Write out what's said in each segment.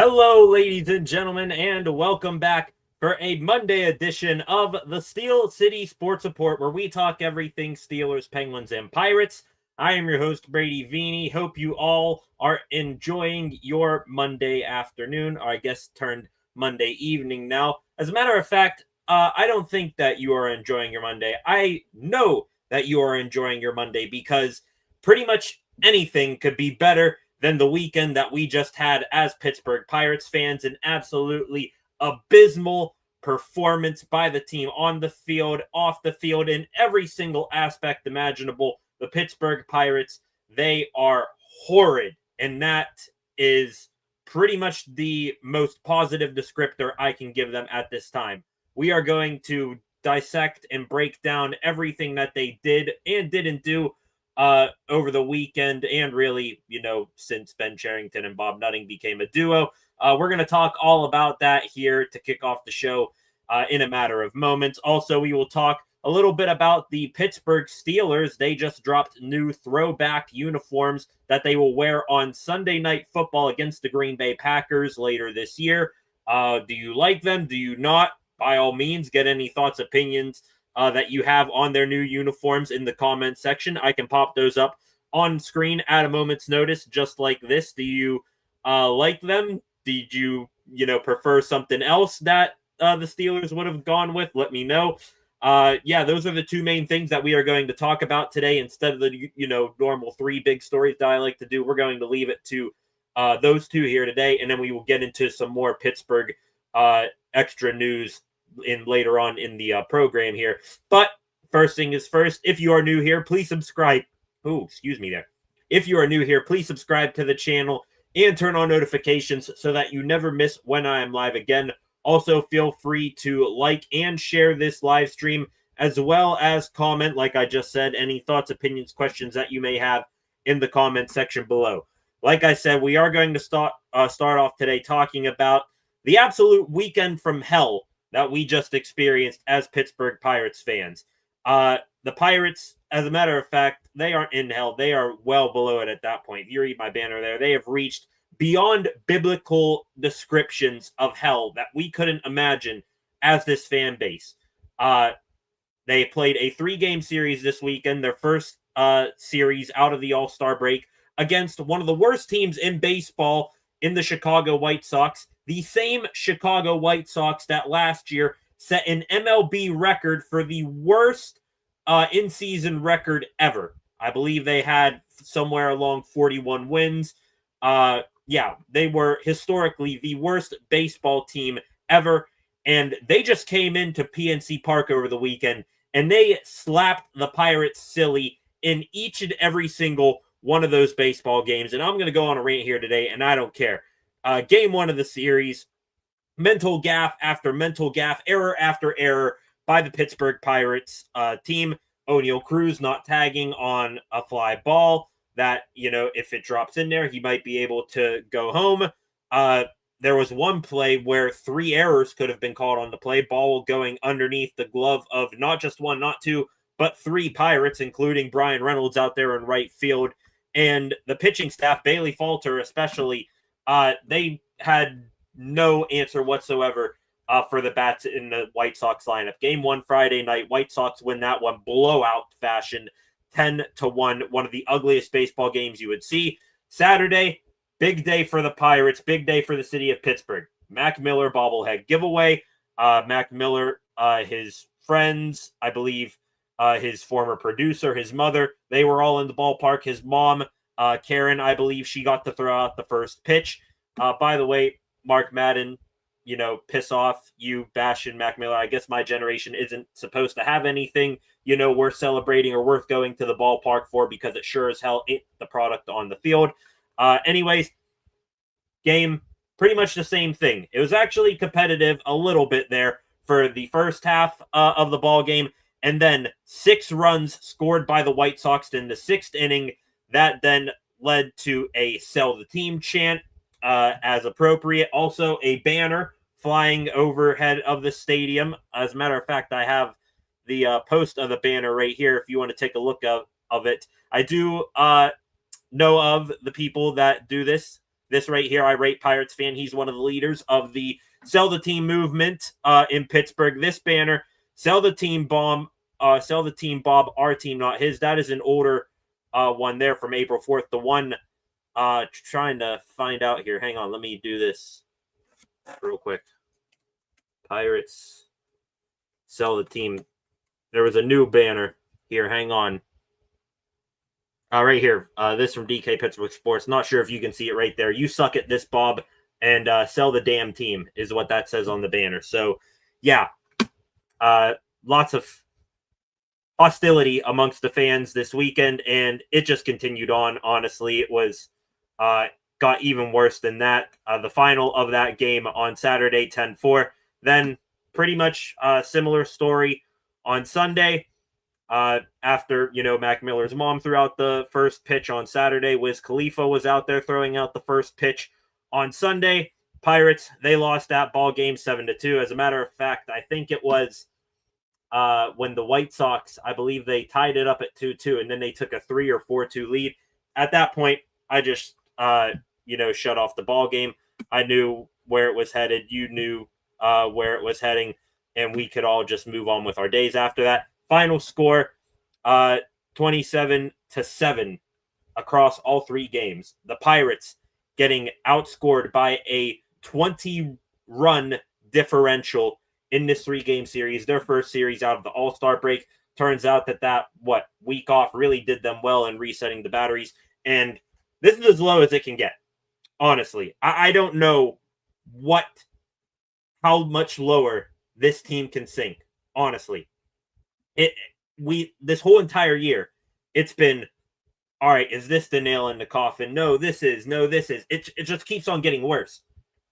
Hello, ladies and gentlemen, and welcome back for a Monday edition of the Steel City Sports Report, where we talk everything Steelers, Penguins, and Pirates. I am your host, Brady Vini. Hope you all are enjoying your Monday afternoon, or I guess turned Monday evening now. As a matter of fact, I don't think that you are enjoying your Monday. I know that you are enjoying your Monday because pretty much anything could be better than the weekend that we just had as Pittsburgh Pirates fans. An absolutely abysmal performance by the team on the field, off the field, in every single aspect imaginable. The Pittsburgh Pirates, they are horrid, and that is pretty much the most positive descriptor I can give them at this time. We are going to dissect and break down everything that they did and didn't do over the weekend, and really, since Ben Cherington and Bob Nutting became a duo. We're going to talk all about that here to kick off the show in a matter of moments. Also, we will talk a little bit about the Pittsburgh Steelers. They just dropped new throwback uniforms that they will wear on Sunday Night Football against the Green Bay Packers later this year. Do you like them? Do you not? By all means, get any thoughts, opinions that you have on their new uniforms in the comments section. I can pop those up on screen at a moment's notice, just like this. Do you like them? Did you, prefer something else that the Steelers would have gone with? Let me know. Those are the two main things that we are going to talk about today. Instead of the, normal three big stories that I like to do, we're going to leave it to those two here today, and then we will get into some more Pittsburgh extra news later on in the program here. But first thing is first, if you are new here, please subscribe. Oh, excuse me there. If you are new here, please subscribe to the channel and turn on notifications so that you never miss when I am live again. Also, feel free to like and share this live stream, as well as comment, like I just said, any thoughts, opinions, questions that you may have in the comment section below. Like I said, we are going to start off today talking about the absolute weekend from hell that we just experienced as Pittsburgh Pirates fans. The Pirates, as a matter of fact, they aren't in hell. They are well below it at that point. If you read my banner there, they have reached beyond biblical descriptions of hell that we couldn't imagine as this fan base. They played a 3-game series this weekend, their first series out of the All-Star break, against one of the worst teams in baseball in the Chicago White Sox. The same Chicago White Sox that last year set an MLB record for the worst in-season record ever. I believe they had somewhere along 41 wins. They were historically the worst baseball team ever, and they just came into PNC Park over the weekend, and they slapped the Pirates silly in each and every single one of those baseball games. And I'm going to go on a rant here today, and I don't care. Game 1 of the series, mental gaffe after mental gaffe, error after error by the Pittsburgh Pirates team. O'Neal Cruz not tagging on a fly ball that, if it drops in there, he might be able to go home. There was one play where 3 errors could have been called on the play, ball going underneath the glove of not just one, not two, but 3 Pirates, including Brian Reynolds out there in right field. And the pitching staff, Bailey Falter especially, they had no answer whatsoever for the bats in the White Sox lineup. Game 1 Friday night, White Sox win that one blowout fashion, 10-1, one of the ugliest baseball games you would see. Saturday, big day for the Pirates, big day for the city of Pittsburgh. Mac Miller bobblehead giveaway. Mac Miller, his friends, I believe, his former producer, his mother, they were all in the ballpark. His mom, Karen, I believe she got to throw out the first pitch. By the way, Mark Madden, piss off, you bashing Mac Miller. I guess my generation isn't supposed to have anything, worth celebrating or worth going to the ballpark for, because it sure as hell ain't the product on the field. Anyways, game, pretty much the same thing. It was actually competitive a little bit there for the first half of the ball game, and then 6 runs scored by the White Sox in the 6th inning. That then led to a sell the team chant as appropriate. Also, a banner flying overhead of the stadium. As a matter of fact, I have the post of the banner right here if you want to take a look of it. I do know of the people that do this. This right here, I rate Pirates fan. He's one of the leaders of the Sell the Team movement in Pittsburgh. This banner, Sell the Team Bomb, Sell the Team Bob, our team, not his. That is an older one there from April 4th. The one trying to find out here. Hang on, let me do this real quick. Pirates, Sell the Team. There was a new banner here. Hang on. Right here. This from DK Pittsburgh Sports. Not sure if you can see it right there. You suck at this, Bob, and sell the damn team is what that says on the banner. So, yeah. Lots of hostility amongst the fans this weekend, and it just continued on. Honestly, it was got even worse than that. The final of that game on Saturday, 10-4. Then pretty much similar story on Sunday. After, Mac Miller's mom threw out the first pitch on Saturday, Wiz Khalifa was out there throwing out the first pitch on Sunday. Pirates, they lost that ball game 7-2. As a matter of fact, I think it was when the White Sox, I believe they tied it up at 2-2, and then they took a 3 or 4-2 lead. At that point, I just, shut off the ball game. I knew where it was headed. You knew where it was heading, and we could all just move on with our days after that. Final score, 27-7 across all three games. The Pirates getting outscored by a 20-run differential in this three-game series, their first series out of the All-Star break. Turns out that week off really did them well in resetting the batteries. And this is as low as it can get, honestly. I don't know how much lower this team can sink, honestly. This whole entire year, it's been, all right, is this the nail in the coffin? No, this is. It just keeps on getting worse.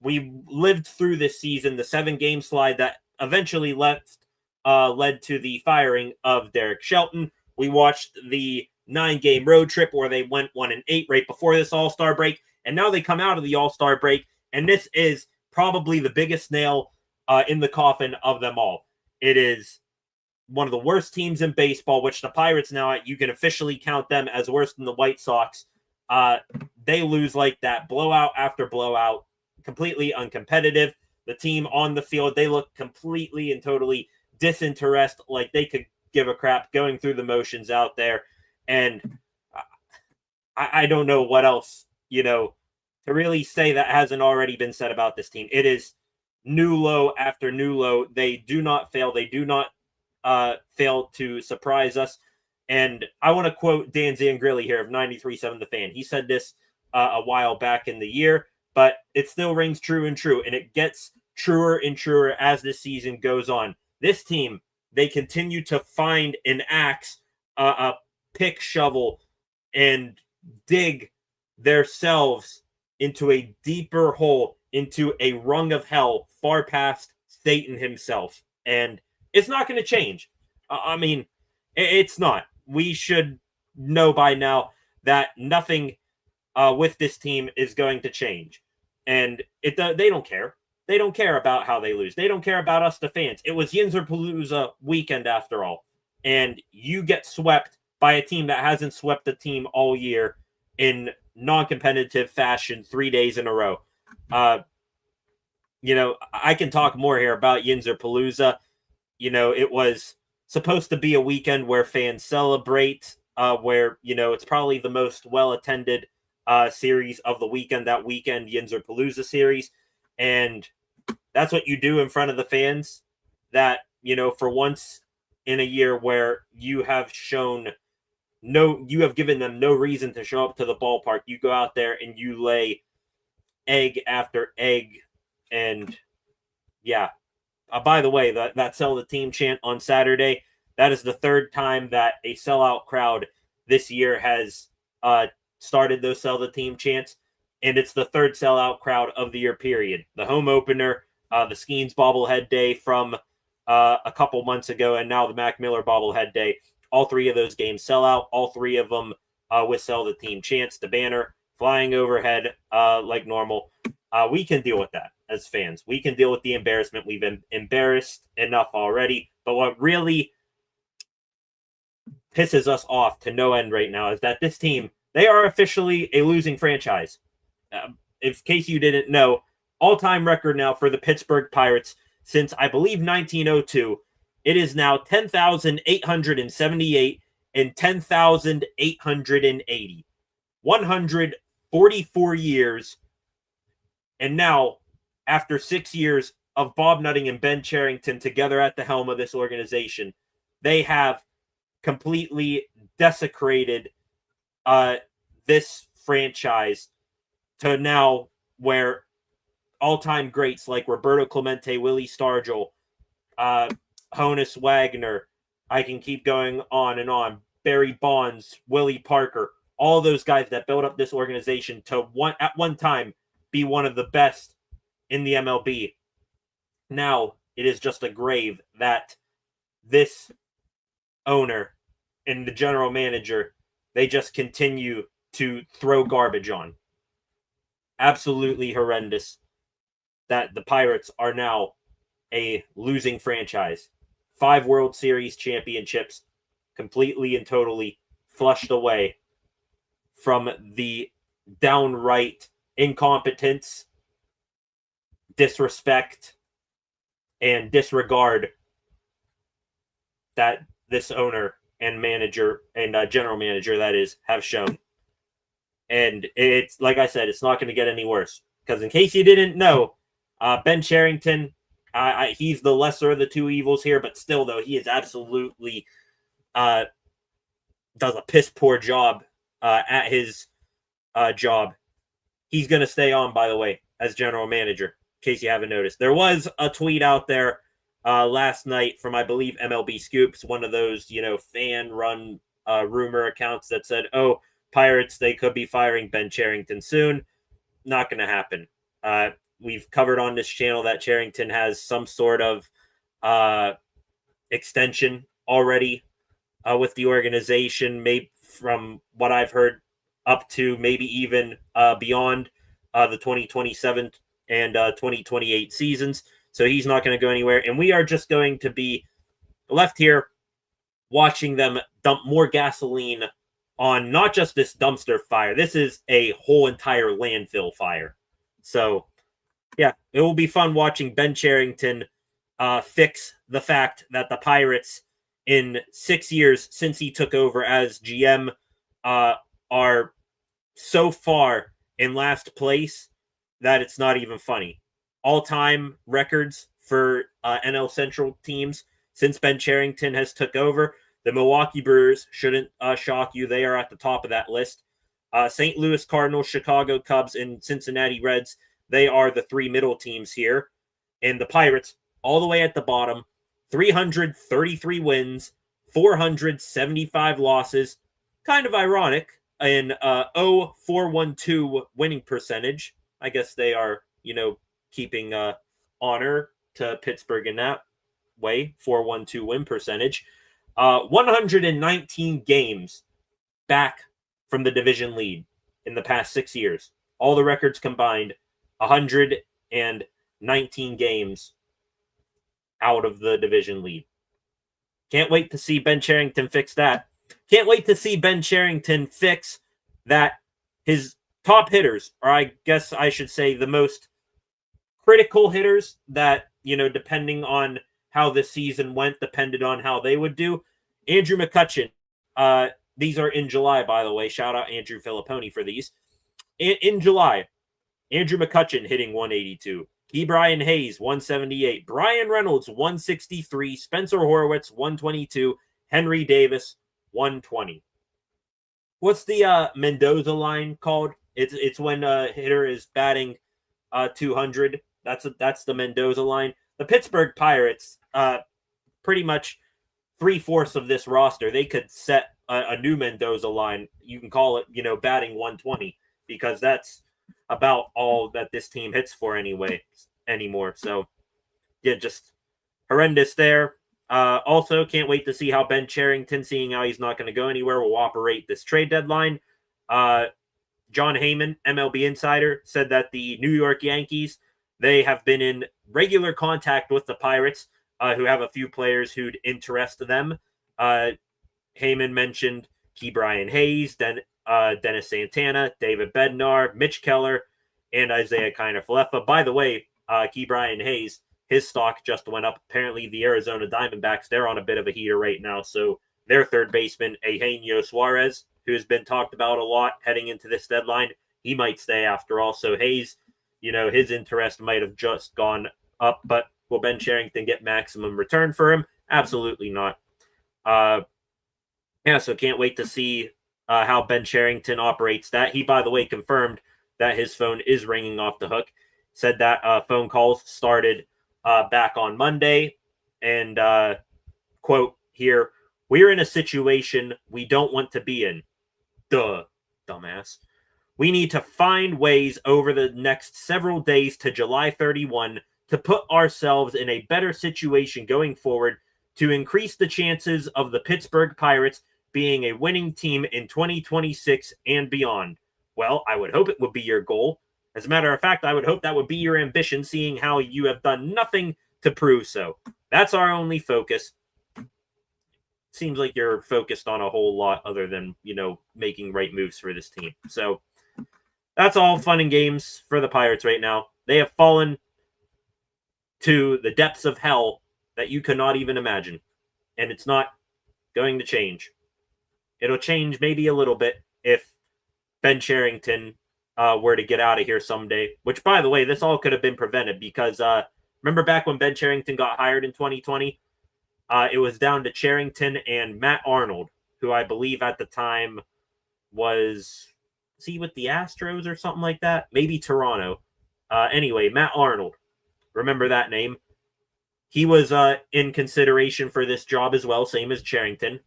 We lived through this season, the 7-game slide that eventually led to the firing of Derek Shelton. We watched the 9-game road trip where they went 1-8 right before this All-Star break. And now they come out of the All-Star break, and this is probably the biggest nail in the coffin of them all. It is one of the worst teams in baseball, which the Pirates now, you can officially count them as worse than the White Sox. They lose like that, blowout after blowout, completely uncompetitive. The team on the field, they look completely and totally disinterested, like they could give a crap, going through the motions out there. And I don't know what else, to really say that hasn't already been said about this team. It is new low after new low. They do not fail. They do not fail to surprise us. And I want to quote Dan Zangrilli here of 93.7 The Fan. He said this a while back in the year, but it still rings true and true. And it gets truer and truer as this season goes on. This team, they continue to find an axe, a pick shovel, and dig themselves into a deeper hole, into a rung of hell far past Satan himself. And it's not going to change. It's not. We should know by now that nothing with this team is going to change. And they don't care. They don't care about how they lose. They don't care about us, the fans. It was Yinzer-Palooza weekend after all. And you get swept by a team that hasn't swept the team all year in non-competitive fashion 3 days in a row. I can talk more here about Yinzer-Palooza. It was supposed to be a weekend where fans celebrate, where, it's probably the most well-attended series of the weekend, that weekend Yinzer-Palooza series. And that's what you do in front of the fans, that, for once in a year where you have given them no reason to show up to the ballpark, you go out there and you lay egg after egg. And yeah, by the way, that Sell the Team chant on Saturday, that is the third time that a sellout crowd this year has started those Sell the Team chants. And it's the third sellout crowd of the year, period. The home opener, the Skeens bobblehead day from a couple months ago, and now the Mac Miller bobblehead day. All three of those games sell out. All three of them with Sell the Team chants, the banner flying overhead like normal. We can deal with that as fans. We can deal with the embarrassment. We've been embarrassed enough already. But what really pisses us off to no end right now is that this team, they are officially a losing franchise. in case you didn't know, all-time record now for the Pittsburgh Pirates since, I believe, 1902. It is now 10,878 and 10,880. 144 years. And now, after 6 years of Bob Nutting and Ben Cherington together at the helm of this organization, they have completely desecrated this franchise to now where all-time greats like Roberto Clemente, Willie Stargell, Honus Wagner, I can keep going on and on, Barry Bonds, Willie Parker, all those guys that built up this organization to at one time be one of the best in the MLB. Now it is just a grave that this owner and the general manager, they just continue to throw garbage on. Absolutely horrendous that the Pirates are now a losing franchise. 5 World Series championships completely and totally flushed away from the downright incompetence, disrespect, and disregard that this owner and manager and general manager, that is, have shown. And it's, like I said, it's not going to get any worse. Because in case you didn't know, Ben Cherington, he's the lesser of the two evils here, but still, though, he is absolutely does a piss-poor job at his job. He's going to stay on, by the way, as general manager, in case you haven't noticed. There was a tweet out there last night from, I believe, MLB Scoops, one of those, fan-run rumor accounts that said, oh, Pirates, they could be firing Ben Cherington soon. Not going to happen. We've covered on this channel that Cherington has some sort of extension already with the organization, maybe from what I've heard up to maybe even beyond the 2027 and 2028 seasons. So he's not going to go anywhere. And we are just going to be left here watching them dump more gasoline on not just this dumpster fire. This is a whole entire landfill fire. So, yeah, it will be fun watching Ben Cherington fix the fact that the Pirates, in 6 years since he took over as GM, are so far in last place that it's not even funny. All-time records for NL Central teams since Ben Cherington has took over. The Milwaukee Brewers shouldn't shock you. They are at the top of that list. St. Louis Cardinals, Chicago Cubs, and Cincinnati Reds, they are the 3 middle teams here. And the Pirates, all the way at the bottom, 333 wins, 475 losses. Kind of ironic. An 0.412 winning percentage. I guess they are, keeping honor to Pittsburgh in that way. 4.12 win percentage. 119 games back from the division lead in the past 6 years. All the records combined, 119 games out of the division lead. Can't wait to see Ben Cherington fix that. Can't wait to see Ben Cherington fix that his top hitters, or I guess I should say the most critical hitters that, depending on how the season went, depended on how they would do. Andrew McCutchen, these are in July, by the way. Shout out Andrew Filipponi for these. In July, Andrew McCutchen hitting 182. Brian Hayes, 178. Brian Reynolds, 163. Spencer Horwitz, 122. Henry Davis, 120. What's the Mendoza line called? It's when a hitter is batting 200. That's the Mendoza line. The Pittsburgh Pirates, pretty much 3/4 of this roster, they could set a new Mendoza line. You can call it, batting 120, because that's about all that this team hits for anymore. So, yeah, just horrendous there. Also, can't wait to see how Ben Cherington, seeing how he's not going to go anywhere, will operate this trade deadline. John Heyman, MLB Insider, said that the New York Yankees, they have been in regular contact with the Pirates, who have a few players who'd interest them. Heyman mentioned Brian Hayes, Dennis Santana, David Bednar, Mitch Keller, and Isaiah Kiner-Falefa. By the way, Ke'Bryan Hayes, his stock just went up. Apparently, the Arizona Diamondbacks, they're on a bit of a heater right now. So their third baseman, Eugenio Suarez, who's been talked about a lot heading into this deadline, he might stay after all. So Hayes, his interest might have just gone up, but will Ben Cherington get maximum return for him? Absolutely not. So can't wait to see how Ben Cherington operates that. He, by the way, confirmed that his phone is ringing off the hook. Said that phone calls started back on Monday. And quote here, "We're in a situation we don't want to be in. Duh, dumbass. We need to find ways over the next several days to July 31 to put ourselves in a better situation going forward to increase the chances of the Pittsburgh Pirates being a winning team in 2026 and beyond." Well, I would hope it would be your goal. As a matter of fact, I would hope that would be your ambition, seeing how you have done nothing to prove so. That's our only focus. Seems like you're focused on a whole lot other than, making right moves for this team. So that's all fun and games for the Pirates right now. They have fallen to the depths of hell that you cannot even imagine. And it's not going to change. It'll change maybe a little bit if Ben Cherington were to get out of here someday. Which, by the way, this all could have been prevented because remember back when Ben Cherington got hired in 2020? It was down to Cherington and Matt Arnold, who I believe at the time was he with the Astros or something like that? Maybe Toronto. Anyway, Matt Arnold. Remember that name? He was in consideration for this job as well, same as Cherington.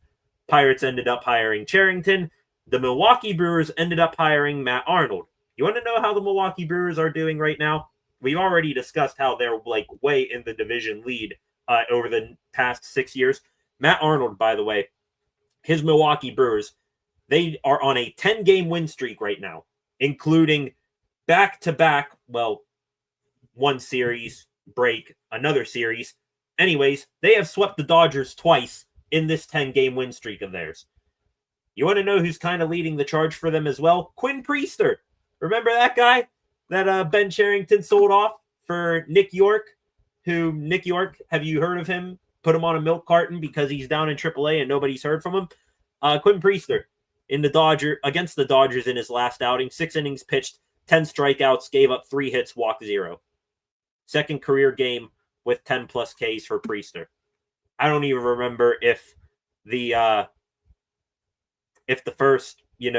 Pirates ended up hiring Cherington. The Milwaukee Brewers ended up hiring Matt Arnold. You want to know how the Milwaukee Brewers are doing right now? We've already discussed how they're way in the division lead over the past 6 years. Matt Arnold, by the way, his Milwaukee Brewers, they are on a 10-game win streak right now, including back-to-back, one series, break, another series. Anyways, they have swept the Dodgers twice in this 10-game win streak of theirs. You want to know who's kind of leading the charge for them as well? Quinn Priester. Remember that guy that Ben Cherington sold off for Nick York? Nick York, have you heard of him? Put him on a milk carton because he's down in AAA and nobody's heard from him. Quinn Priester against the Dodgers in his last outing, 6 innings pitched, 10 strikeouts, gave up 3 hits, walked 0. Second career game with 10 plus Ks for Priester. I don't even remember if the first 10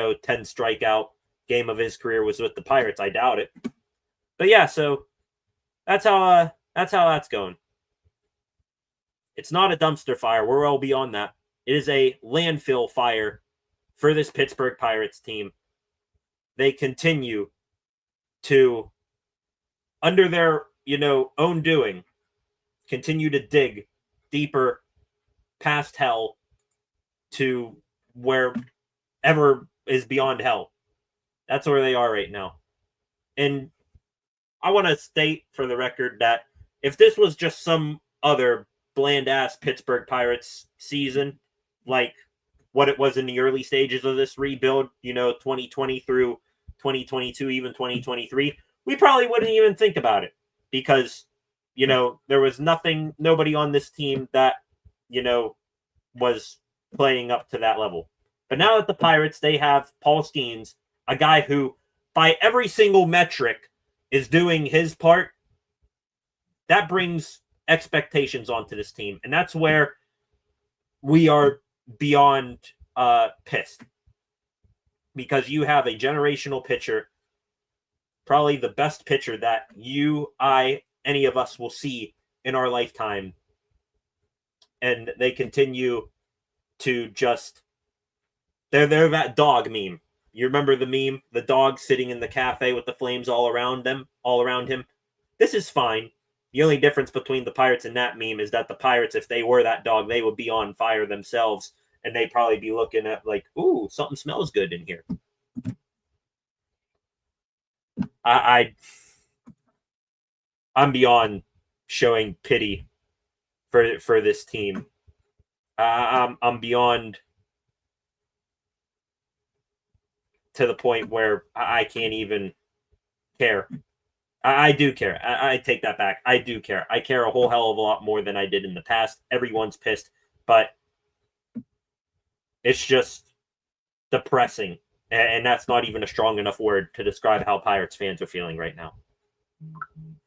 strikeout game of his career was with the Pirates. I doubt it. But yeah, so that's how that's going. It's not a dumpster fire. We're well beyond that. It is a landfill fire for this Pittsburgh Pirates team. They continue to, under their own doing, continue to dig deeper past hell to wherever is beyond hell. That's where they are right now. And I want to state for the record that if this was just some other bland-ass Pittsburgh Pirates season, like what it was in the early stages of this rebuild, 2020 through 2022, even 2023, we probably wouldn't even think about it because, there was nobody on this team that, was playing up to that level. But now at the Pirates, they have Paul Skeens, a guy who, by every single metric, is doing his part. That brings expectations onto this team. And that's where we are beyond pissed. Because you have a generational pitcher, probably the best pitcher that you, I, any of us will see in our lifetime. And they continue to just... They're that dog meme. You remember the meme? The dog sitting in the cafe with the flames all around him? This is fine. The only difference between the Pirates and that meme is that the Pirates, if they were that dog, they would be on fire themselves. And they'd probably be looking at like, ooh, something smells good in here. I'm beyond showing pity for this team. I'm beyond to the point where I can't even care. I do care. I take that back. I do care. I care a whole hell of a lot more than I did in the past. Everyone's pissed, but it's just depressing. And that's not even a strong enough word to describe how Pirates fans are feeling right now.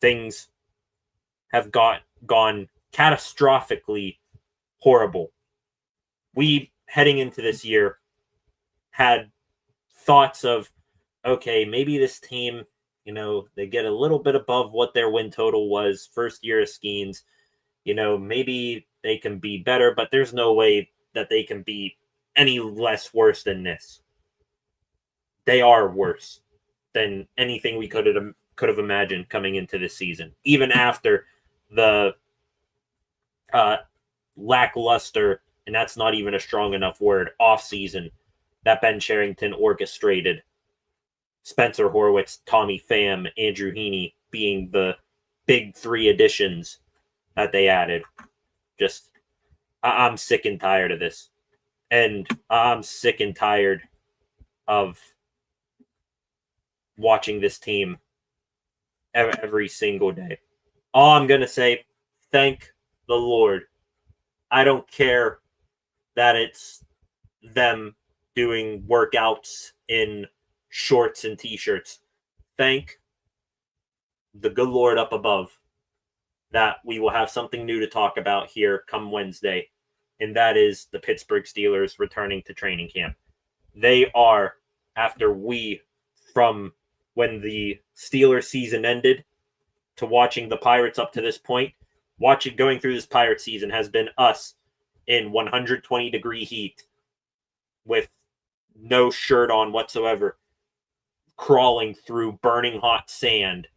Things have gone catastrophically horrible. We, heading into this year, had thoughts of, okay, maybe this team, they get a little bit above what their win total was first year of Skeens. Maybe they can be better, but there's no way that they can be any less worse than this. They are worse than anything we could have imagined coming into this season, even after the lackluster, and that's not even a strong enough word, off-season that Ben Cherington orchestrated. Spencer Horwitz, Tommy Pham, Andrew Heaney being the big three additions that they added. Just, I'm sick and tired of this. And I'm sick and tired of watching this team every single day. All I'm going to say, thank the Lord. I don't care that it's them doing workouts in shorts and t-shirts. Thank the good Lord up above that we will have something new to talk about here come Wednesday, and that is the Pittsburgh Steelers returning to training camp. They are, from when the Steelers season ended to watching the Pirates up to this point, going through this Pirate season has been us in 120-degree heat with no shirt on whatsoever, crawling through burning hot sand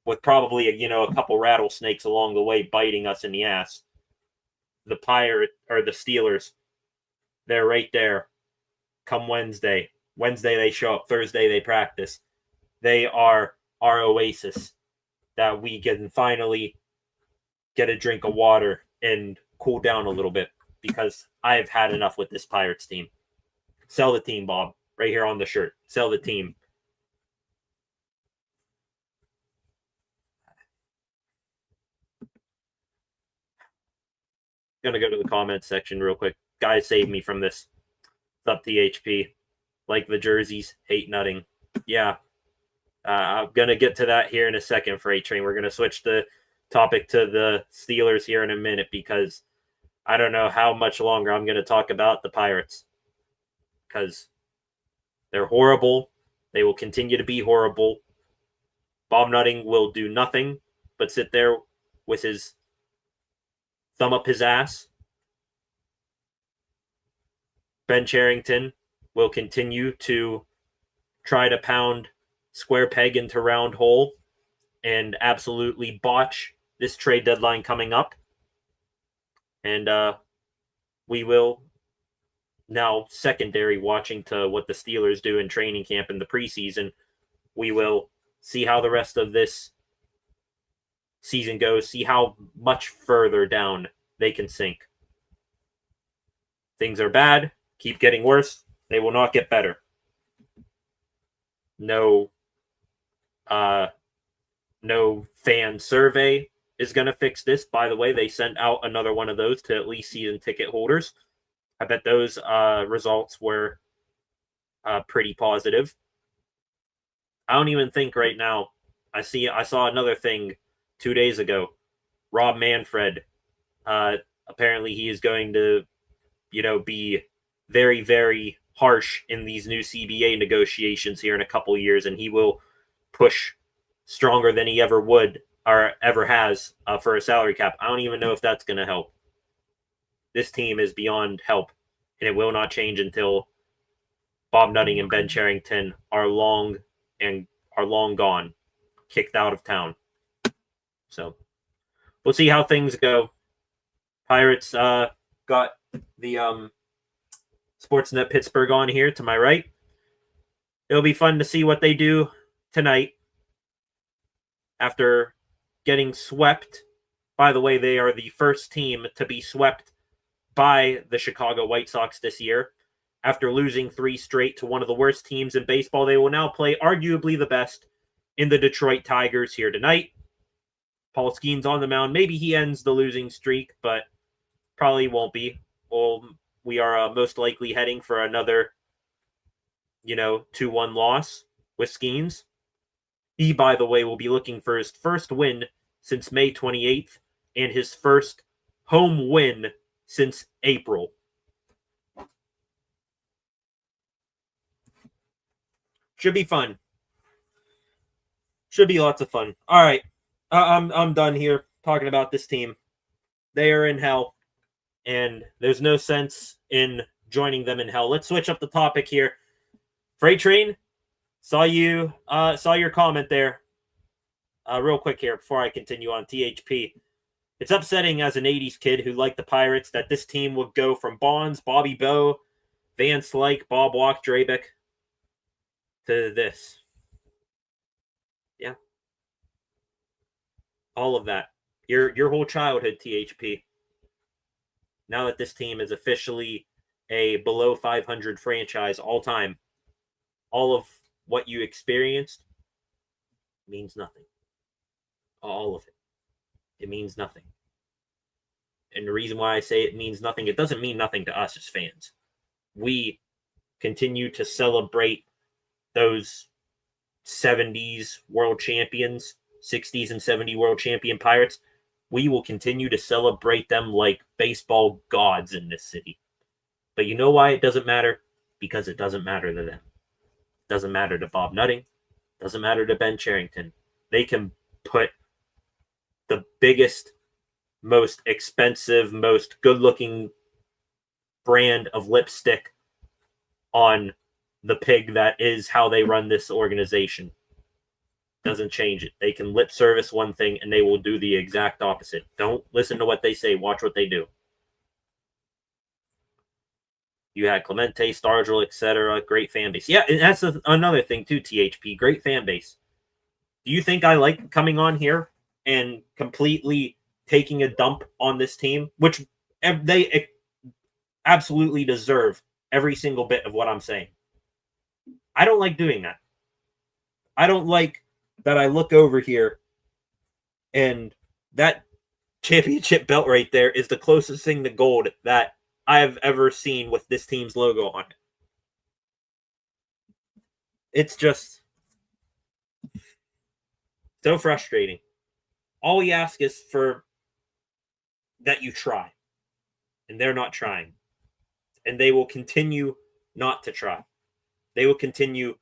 with probably a couple rattlesnakes along the way biting us in the ass. The Steelers, they're right there. Come Wednesday they show up. Thursday they practice. They are our oasis that we can finally get a drink of water and cool down a little bit, because I've had enough with this Pirates team. Sell the team, Bob. Right here on the shirt. Sell the team. Gonna go to the comments section real quick. Guys, save me from this. What's up, THP? Like the jerseys, hate nutting. Yeah. I'm gonna get to that here in a second, Freight Train. We're gonna switch the topic to the Steelers here in a minute, because I don't know how much longer I'm gonna talk about the Pirates, because they're horrible. They will continue to be horrible. Bob Nutting will do nothing but sit there with his thumb up his ass. Ben Cherington will continue to try to pound square peg into round hole and absolutely botch this trade deadline coming up. And we will now, secondary watching to what the Steelers do in training camp in the preseason, we will see how the rest of this season goes, see how much further down they can sink. Things are bad, keep getting worse, they will not get better. No fan survey is going to fix this. By the way, they sent out another one of those to at least season ticket holders. I bet those results were pretty positive. I don't even think right now. I saw another thing 2 days ago. Rob Manfred. Apparently, he is going to, be very, very harsh in these new CBA negotiations here in a couple years, and he will push stronger than he ever would or ever has for a salary cap. I don't even know if that's going to help. This team is beyond help, and it will not change until Bob Nutting and Ben Cherington are long gone, kicked out of town. So we'll see how things go. Pirates got the Sportsnet Pittsburgh on here to my right. It'll be fun to see what they do tonight after getting swept. By the way, they are the first team to be swept by the Chicago White Sox this year. After losing 3 straight to one of the worst teams in baseball, they will now play arguably the best in the Detroit Tigers here tonight. Paul Skeens on the mound. Maybe he ends the losing streak, but probably won't be. Well, we are most likely heading for another, 2-1 loss with Skeens. He, by the way, will be looking for his first win since May 28th and his first home win since April. Should be fun. Should be lots of fun. All right. I'm done here talking about this team. They are in hell, and there's no sense in joining them in hell. Let's switch up the topic here. Freight Train, saw your comment there. Real quick here before I continue on THP. It's upsetting as an 80s kid who liked the Pirates that this team would go from Bonds, Bobby Bowe, Van Slyke, Bob Walk, Drabeck to this. Yeah. All of that. Your whole childhood, THP. Now that this team is officially a below 500 franchise all time, all of what you experienced means nothing. All of it. It means nothing. And the reason why I say it means nothing, it doesn't mean nothing to us as fans. We continue to celebrate those 70s world champions, 60s and 70s world champion Pirates. We will continue to celebrate them like baseball gods in this city. But you know why it doesn't matter? Because it doesn't matter to them. It doesn't matter to Bob Nutting. It doesn't matter to Ben Cherington. They can put the biggest, most expensive, most good-looking brand of lipstick on the pig that is how they run this organization. Doesn't change it. They can lip service one thing and they will do the exact opposite. Don't listen to what they say. Watch what they do. You had Clemente, Stargell, etc. Great fan base. Yeah, and that's another thing too, THP. Great fan base. Do you think I like coming on here and completely taking a dump on this team, which they absolutely deserve every single bit of what I'm saying? I don't like doing that. I don't like that I look over here and that championship belt right there is the closest thing to gold that I've ever seen with this team's logo on it. It's just so frustrating. All we ask is for that you try. And they're not trying. And they will continue not to try. They will continue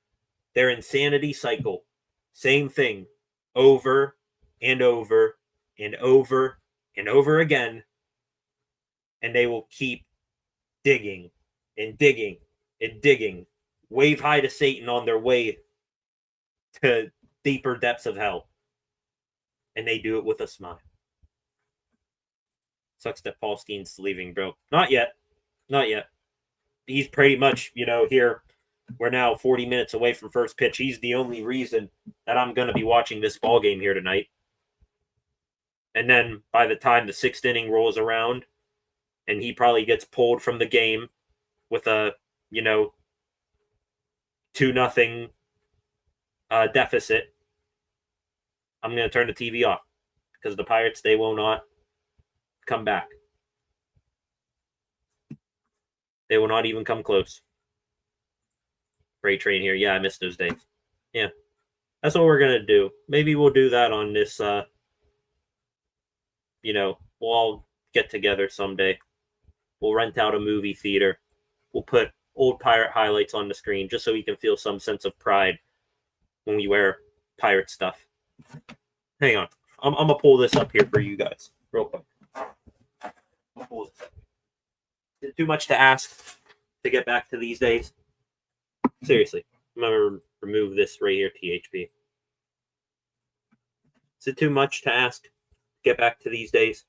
their insanity cycle. Same thing over and over and over and over again. And they will keep digging and digging and digging. Wave high to Satan on their way to deeper depths of hell. And they do it with a smile. Sucks that Paul Steen's leaving, bro. Not yet. Not yet. He's pretty much, here. We're now 40 minutes away from first pitch. He's the only reason that I'm going to be watching this ball game here tonight. And then by the time the sixth inning rolls around and he probably gets pulled from the game with a, 2-0 deficit, I'm going to turn the TV off because the Pirates, they will not come back. They will not even come close. Freight Train here. Yeah, I missed those days. Yeah. That's what we're going to do. Maybe we'll do that on this, we'll all get together someday. We'll rent out a movie theater. We'll put old Pirate highlights on the screen just so we can feel some sense of pride when we wear Pirate stuff. Hang on. I'm going to pull this up here for you guys real quick. Is it too much to ask to get back to these days? Seriously, I'm going to remove this right here, THP. Is it too much to ask to get back to these days?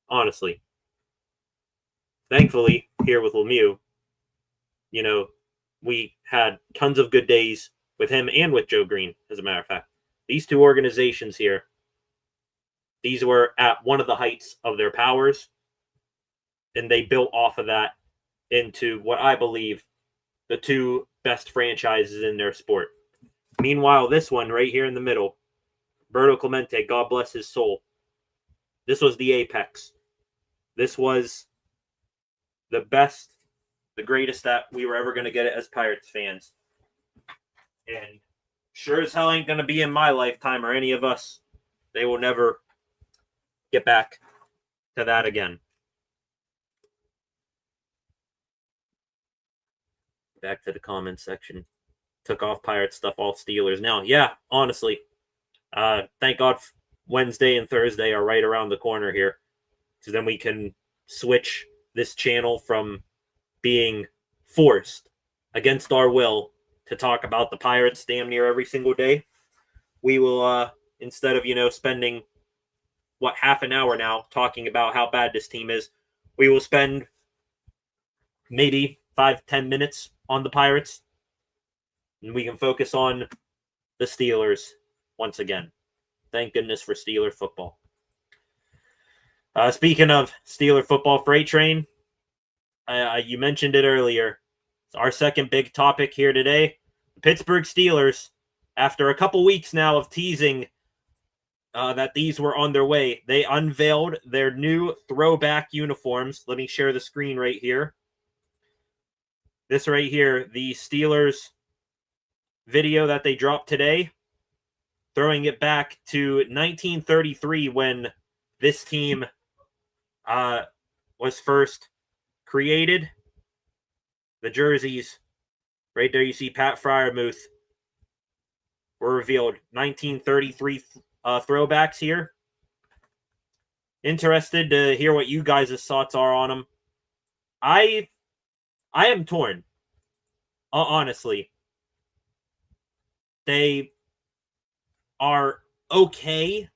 Honestly. Thankfully, here with Lemieux, we had tons of good days with him and with Joe Green, as a matter of fact. These two organizations here, these were at one of the heights of their powers, and they built off of that into what I believe the two best franchises in their sport. Meanwhile, this one right here in the middle, Berto Clemente, God bless his soul. This was the apex. This was the best, the greatest that we were ever going to get it as Pirates fans. And sure as hell ain't going to be in my lifetime or any of us. They will never get back to that again. Back to the comments section. Took off Pirates stuff, all Steelers. Now, yeah, honestly, thank God Wednesday and Thursday are right around the corner here. So then we can switch this channel from being forced against our will to talk about the Pirates damn near every single day. We will, instead of, spending, half an hour now talking about how bad this team is, we will spend maybe 5-10 minutes on the Pirates. And we can focus on the Steelers once again. Thank goodness for Steeler football. Speaking of Steeler football, Freight Train, you mentioned it earlier. It's our second big topic here today. The Pittsburgh Steelers, after a couple weeks now of teasing that these were on their way, they unveiled their new throwback uniforms. Let me share the screen right here. This right here, the Steelers video that they dropped today, throwing it back to 1933 when this team was first created. The jerseys, right there you see Pat Fryermuth, were revealed. 1933 throwbacks here. Interested to hear what you guys' thoughts are on them. I am torn, honestly. They are okay,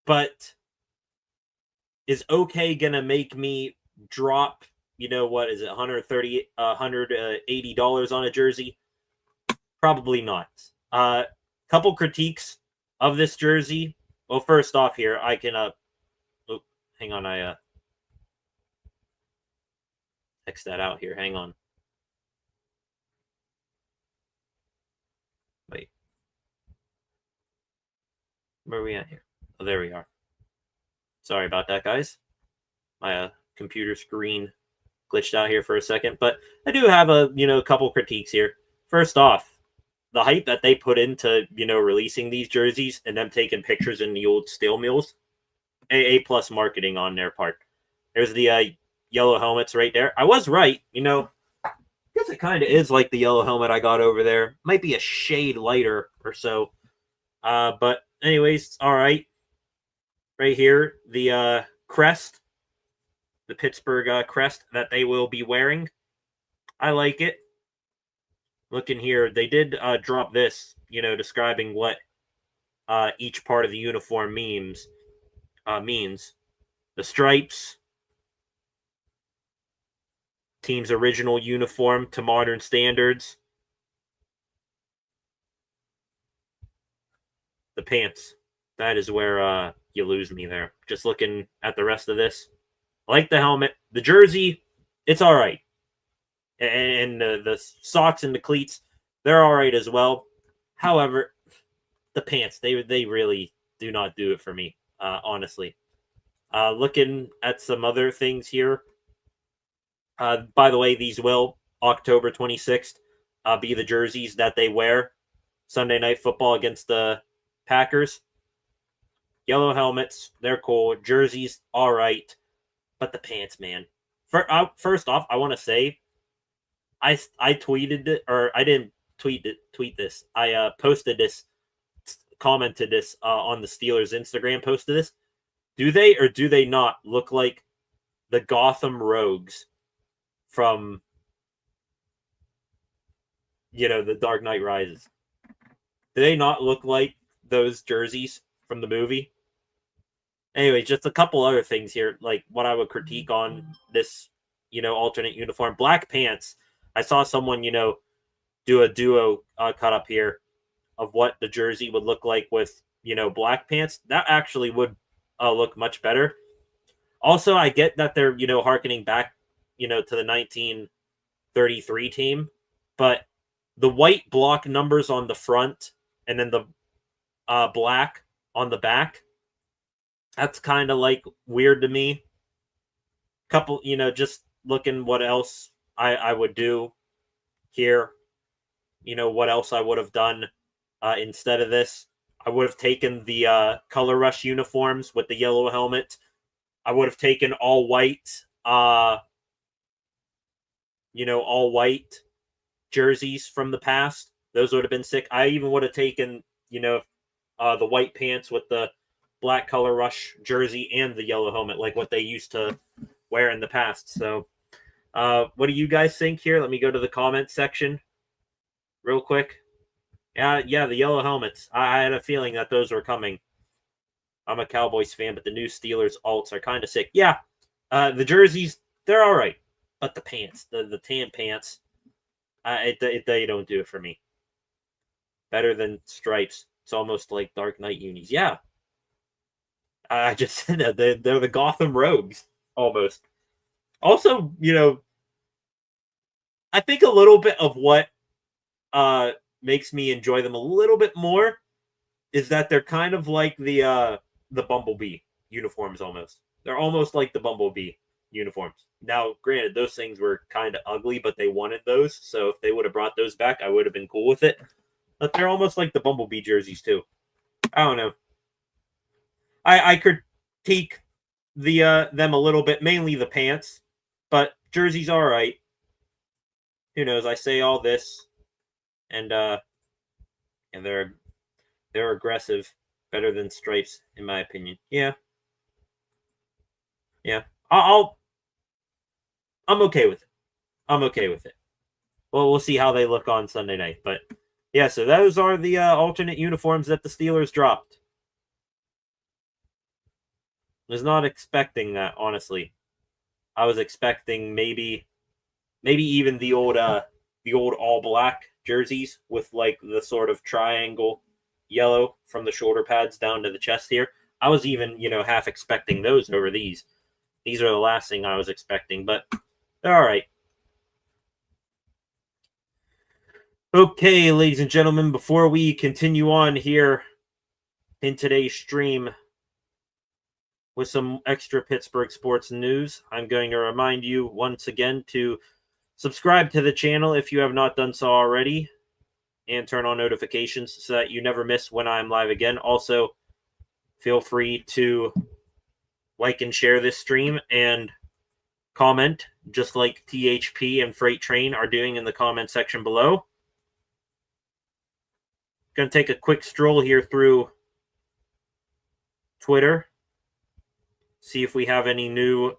but is okay gonna make me drop, what is it, $180 on a jersey? Probably not. Couple critiques of this jersey. Well, first off here, I can hang on, I X that out here. Hang on. Wait. Where are we at here? Oh, there we are. Sorry about that, guys. My computer screen glitched out here for a second, but I do have a couple critiques here. First off, the hype that they put into releasing these jerseys and them taking pictures in the old steel mills, A+ marketing on their part. There's the yellow helmets right there. I was right, I guess it kind of is like the yellow helmet I got over there. Might be a shade lighter or so, but anyways, all right. Right here, the crest, the Pittsburgh crest that they will be wearing. I like it. Looking here, they did drop this, describing what each part of the uniform means. The stripes, team's original uniform to modern standards. The pants, that is where you lose me there. Just looking at the rest of this. I like the helmet. The jersey, it's all right. And the socks and the cleats, they're all right as well. However, the pants, they really do not do it for me, honestly. Looking at some other things here. By the way, these will, October 26th, be the jerseys that they wear Sunday Night Football against the Packers. Yellow helmets, they're cool. Jerseys, all right. But the pants, man. First off, I want to say, I tweeted it, or I didn't tweet this. I posted this, commented this on the Steelers Instagram, posted this. Do they or do they not look like the Gotham Rogues from, the Dark Knight Rises? Do they not look like those jerseys from the movie? Anyway, just a couple other things here, like what I would critique on this, alternate uniform. Black pants. I saw someone, do a duo cut up here of what the jersey would look like with, black pants. That actually would look much better. Also, I get that they're, harkening back, to the 1933 team, but the white block numbers on the front and then the black on the back. That's kind of like weird to me. Couple, just looking what else I would do here. What else I would have done instead of this. I would have taken the Color Rush uniforms with the yellow helmet. I would have taken all white, all white jerseys from the past. Those would have been sick. I even would have taken, the white pants with the black Color Rush jersey and the yellow helmet, like what they used to wear in the past. So, what do you guys think here? Let me go to the comment section real quick. Yeah, the yellow helmets. I had a feeling that those were coming. I'm a Cowboys fan, but the new Steelers alts are kind of sick. Yeah, the jerseys, they're all right. But the pants, the tan pants, they don't do it for me. Better than stripes. It's almost like Dark Knight unis. Yeah. I just said that. They're the Gotham Rogues, almost. Also, I think a little bit of what makes me enjoy them a little bit more is that they're kind of like the Bumblebee uniforms almost. They're almost like the Bumblebee uniforms. Now, granted, those things were kind of ugly, but they wanted those. So if they would have brought those back, I would have been cool with it. But they're almost like the Bumblebee jerseys too. I don't know. I critique them a little bit, mainly the pants, but jerseys all right. Who knows? I say all this, and they're aggressive, better than stripes in my opinion. Yeah. I'm okay with it. I'm okay with it. Well, we'll see how they look on Sunday night, but yeah. So those are the alternate uniforms that the Steelers dropped. Was not expecting that, honestly. I was expecting maybe even the old all black jerseys with like the sort of triangle yellow from the shoulder pads down to the chest here. I was even, half expecting those over these. These are the last thing I was expecting, but they're all right. Okay, ladies and gentlemen, before we continue on here in today's stream with some extra Pittsburgh sports news, I'm going to remind you once again to subscribe to the channel if you have not done so already, and turn on notifications so that you never miss when I'm live again. Also, feel free to like and share this stream and comment, just like THP and Freight Train are doing in the comment section below. Going to take a quick stroll here through Twitter, see if we have any new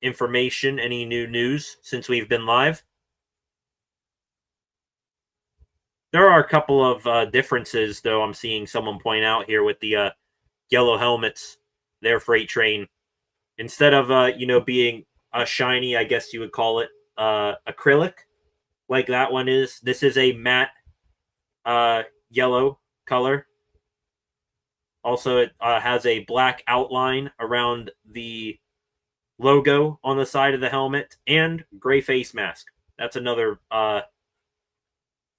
information, any new news since we've been live. There are a couple of differences, though. I'm seeing someone point out here with the yellow helmets, their Freight Train. Instead of being a shiny, I guess you would call it acrylic, like that one is. This is a matte yellow color. Also, it has a black outline around the logo on the side of the helmet and gray face mask. That's another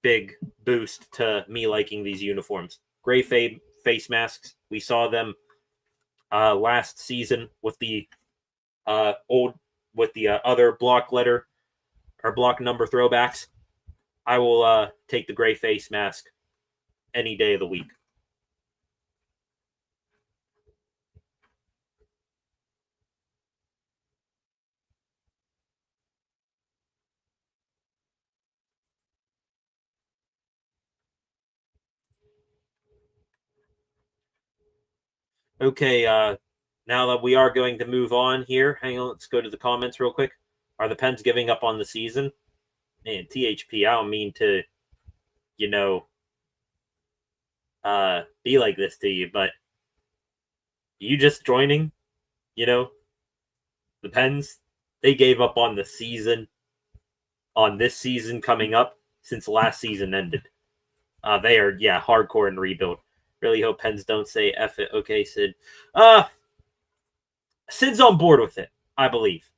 big boost to me liking these uniforms. Gray face masks. We saw them last season with the other block letter or block number throwbacks. I will take the gray face mask any day of the week. Okay, now that we are going to move on here, hang on, let's go to the comments real quick. Are the Pens giving up on the season? Man, THP, I don't mean to, be like this to you, but you just joining, the Pens, they gave up on the season, on this season coming up since last season ended. They are, hardcore in rebuild. Really hope Pens don't say F it. Okay, Sid. Sid's on board with it, I believe.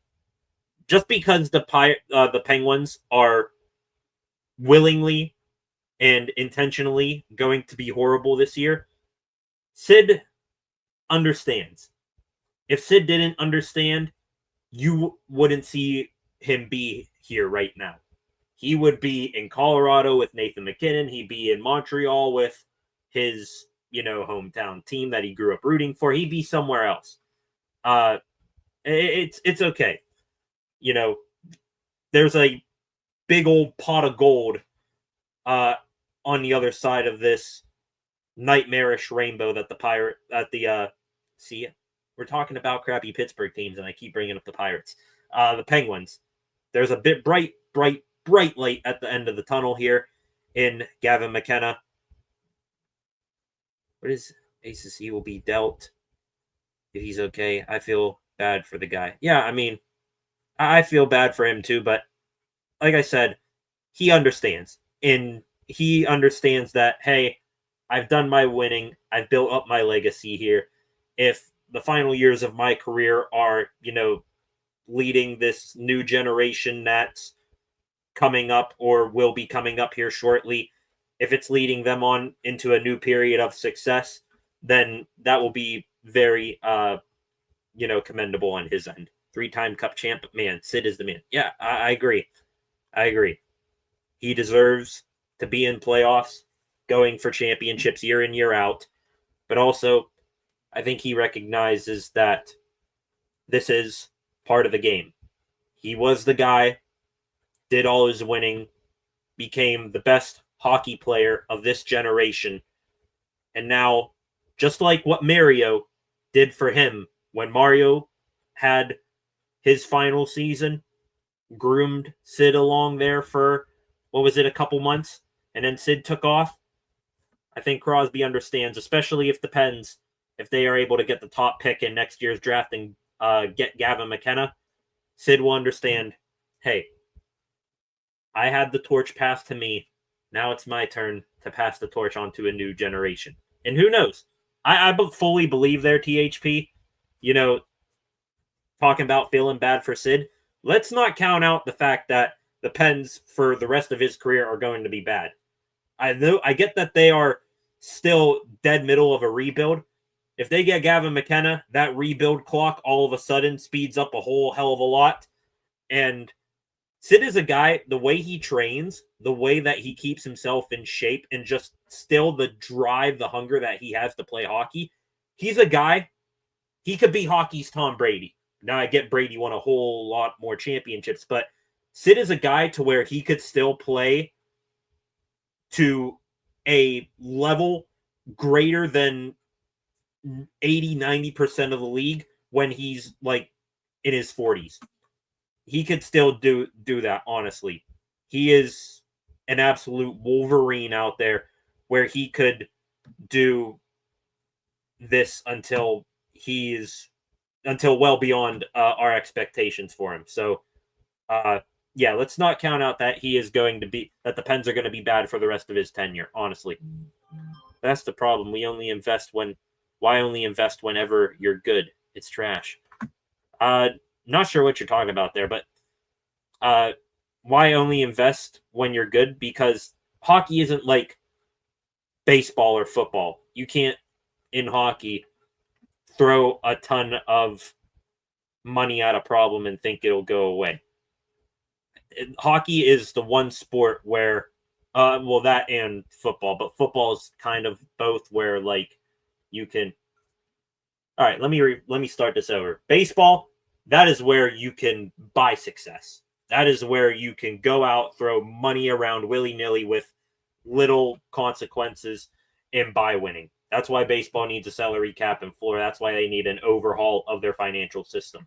just because the Penguins are willingly and intentionally going to be horrible this year, Sid understands. If Sid didn't understand, you wouldn't see him be here right now. He would be in Colorado with Nathan MacKinnon. He'd be in Montreal with his, hometown team that he grew up rooting for. He'd be somewhere else. It's okay. There's a big old pot of gold on the other side of this nightmarish rainbow that we're talking about crappy Pittsburgh teams, and I keep bringing up the Pirates. The Penguins. There's a bit bright light at the end of the tunnel here in Gavin McKenna. What is aces he will be dealt if he's okay? I feel bad for the guy. Yeah, I mean, I feel bad for him too, but like I said, he understands. And he understands that, hey, I've done my winning. I've built up my legacy here. If the final years of my career are, leading this new generation that's coming up or will be coming up here shortly, if it's leading them on into a new period of success, then that will be very, commendable on his end. 3-time Cup champ, man, Sid is the man. Yeah, I agree. He deserves to be in playoffs, going for championships year in, year out. But also, I think he recognizes that this is part of the game. He was the guy, did all his winning, became the best hockey player of this generation. And now, just like what Mario did for him when Mario had his final season, groomed Sid along there for, a couple months, and then Sid took off. I think Crosby understands, especially if the Pens, if they are able to get the top pick in next year's draft and get Gavin McKenna, Sid will understand, hey, I had the torch passed to me. Now it's my turn to pass the torch on to a new generation. And who knows? I fully believe there, THP, talking about feeling bad for Sid. Let's not count out the fact that the Pens for the rest of his career are going to be bad. I get that they are still dead middle of a rebuild. If they get Gavin McKenna, that rebuild clock all of a sudden speeds up a whole hell of a lot. And Sid is a guy, the way he trains, the way that he keeps himself in shape, and just still the drive, the hunger that he has to play hockey. He's a guy, he could be hockey's Tom Brady. Now, I get Brady won a whole lot more championships, but Sid is a guy to where he could still play to a level greater than 80-90% of the league when he's like in his 40s. He could still do that, honestly. He is an absolute Wolverine out there where he could do this until well beyond our expectations for him. So, yeah, let's not count out that that the Pens are going to be bad for the rest of his tenure, honestly. That's the problem. Why only invest whenever you're good? It's trash. Not sure what you're talking about there, but why only invest when you're good? Because hockey isn't like baseball or football. You can't, in hockey, throw a ton of money at a problem and think it'll go away. Hockey is the one sport where, that and football, but football is kind of both where, like, you can... All right, let me start this over. Baseball, that is where you can buy success. That is where you can go out, throw money around willy-nilly with little consequences, and buy winning. That's why baseball needs a salary cap and floor. That's why they need an overhaul of their financial system.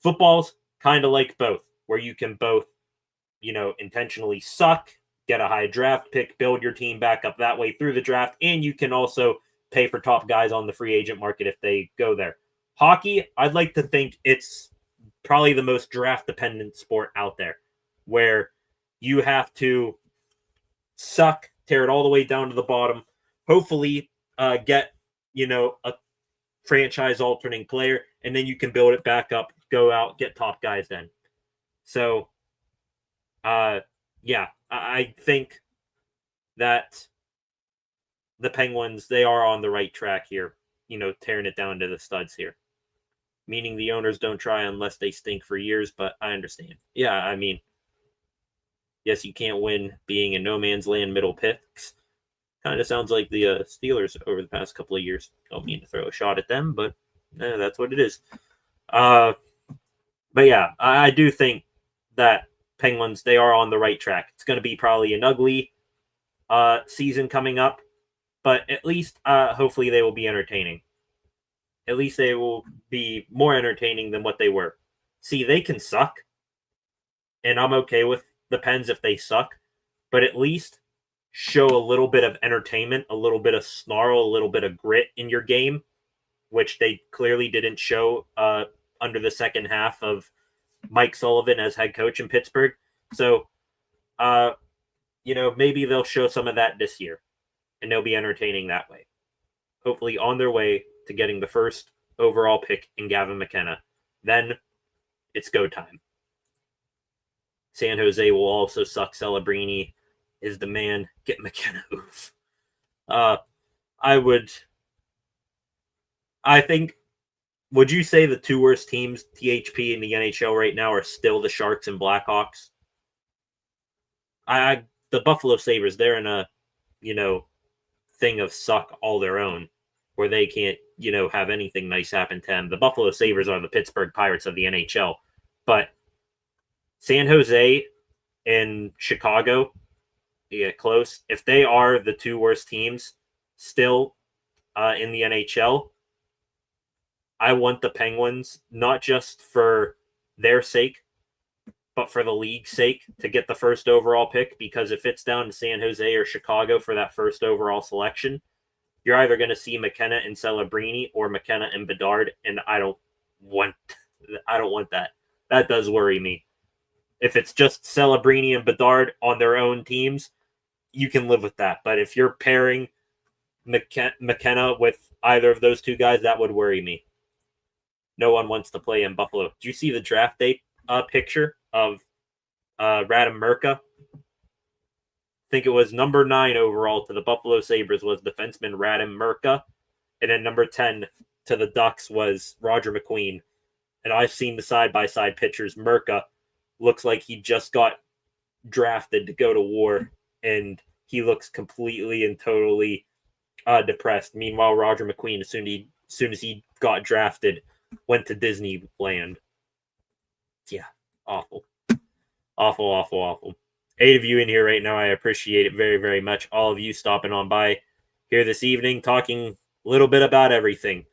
Football's kind of like both, where you can both, intentionally suck, get a high draft pick, build your team back up that way through the draft, and you can also pay for top guys on the free agent market if they go there. Hockey, I'd like to think it's probably the most draft-dependent sport out there, where you have to suck, tear it all the way down to the bottom, hopefully get, a franchise-altering player, and then you can build it back up, go out, get top guys then. So, yeah, I think that the Penguins, they are on the right track here, tearing it down to the studs here. Meaning the owners don't try unless they stink for years, but I understand. Yeah, I mean, yes, you can't win being in no man's land middle picks. Kind of sounds like the Steelers over the past couple of years. Don't mean to throw a shot at them, but that's what it is. But yeah, I do think that Penguins, they are on the right track. It's going to be probably an ugly season coming up, but at least hopefully they will be entertaining. At least they will be more entertaining than what they were. See, they can suck, and I'm okay with the Pens if they suck, but at least show a little bit of entertainment, a little bit of snarl, a little bit of grit in your game, which they clearly didn't show under the second half of Mike Sullivan as head coach in Pittsburgh. So, maybe they'll show some of that this year, and they'll be entertaining that way. Hopefully on their way to getting the first overall pick in Gavin McKenna. Then it's go time. San Jose will also suck. Celebrini is the man. Get McKenna. Oof. Would you say the two worst teams, THP in the NHL right now, are still the Sharks and Blackhawks? The Buffalo Sabres, they're in a, thing of suck all their own, where they can't, have anything nice happen to them. The Buffalo Sabres are the Pittsburgh Pirates of the NHL. But San Jose and Chicago, close. If they are the two worst teams still in the NHL, I want the Penguins, not just for their sake, but for the league's sake, to get the first overall pick, because if it's down to San Jose or Chicago for that first overall selection, you're either going to see McKenna and Celebrini or McKenna and Bedard, and I don't want that. That does worry me. If it's just Celebrini and Bedard on their own teams, you can live with that. But if you're pairing McKenna with either of those two guys, that would worry me. No one wants to play in Buffalo. Do you see the draft day picture of Radim Murka? I think it was number 9 overall to the Buffalo Sabres was defenseman Radim Murka, and then number 10 to the Ducks was Roger McQueen. And I've seen the side-by-side pictures. Murka looks like he just got drafted to go to war, and he looks completely and totally depressed. Meanwhile, Roger McQueen, as soon as he got drafted, went to Disneyland. Yeah, awful. Awful, awful, awful. 8 of you in here right now. I appreciate it very, very much. All of you stopping on by here this evening, talking a little bit about everything.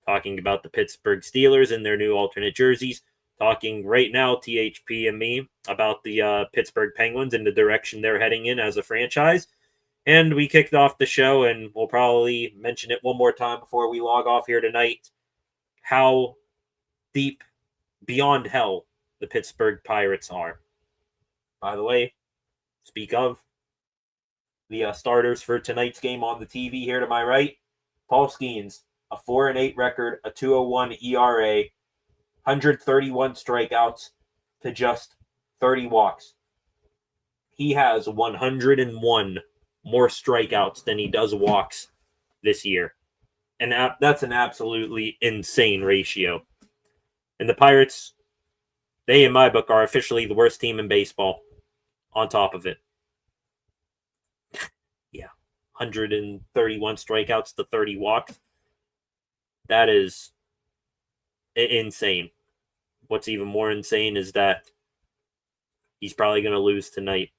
Talking about the Pittsburgh Steelers and their new alternate jerseys. Talking right now, THP and me, about the Pittsburgh Penguins and the direction they're heading in as a franchise. And we kicked off the show, and we'll probably mention it one more time before we log off here tonight, how deep beyond hell the Pittsburgh Pirates are. By the way, speak of the starters for tonight's game on the TV here to my right, Paul Skeens, a 4-8 record, a 2.01 ERA, 131 strikeouts to just 30 walks. He has 101 more strikeouts than he does walks this year. And that's an absolutely insane ratio. And the Pirates, they, in my book, are officially the worst team in baseball on top of it. Yeah, 131 strikeouts to 30 walks. That is insane. What's even more insane is that he's probably going to lose tonight.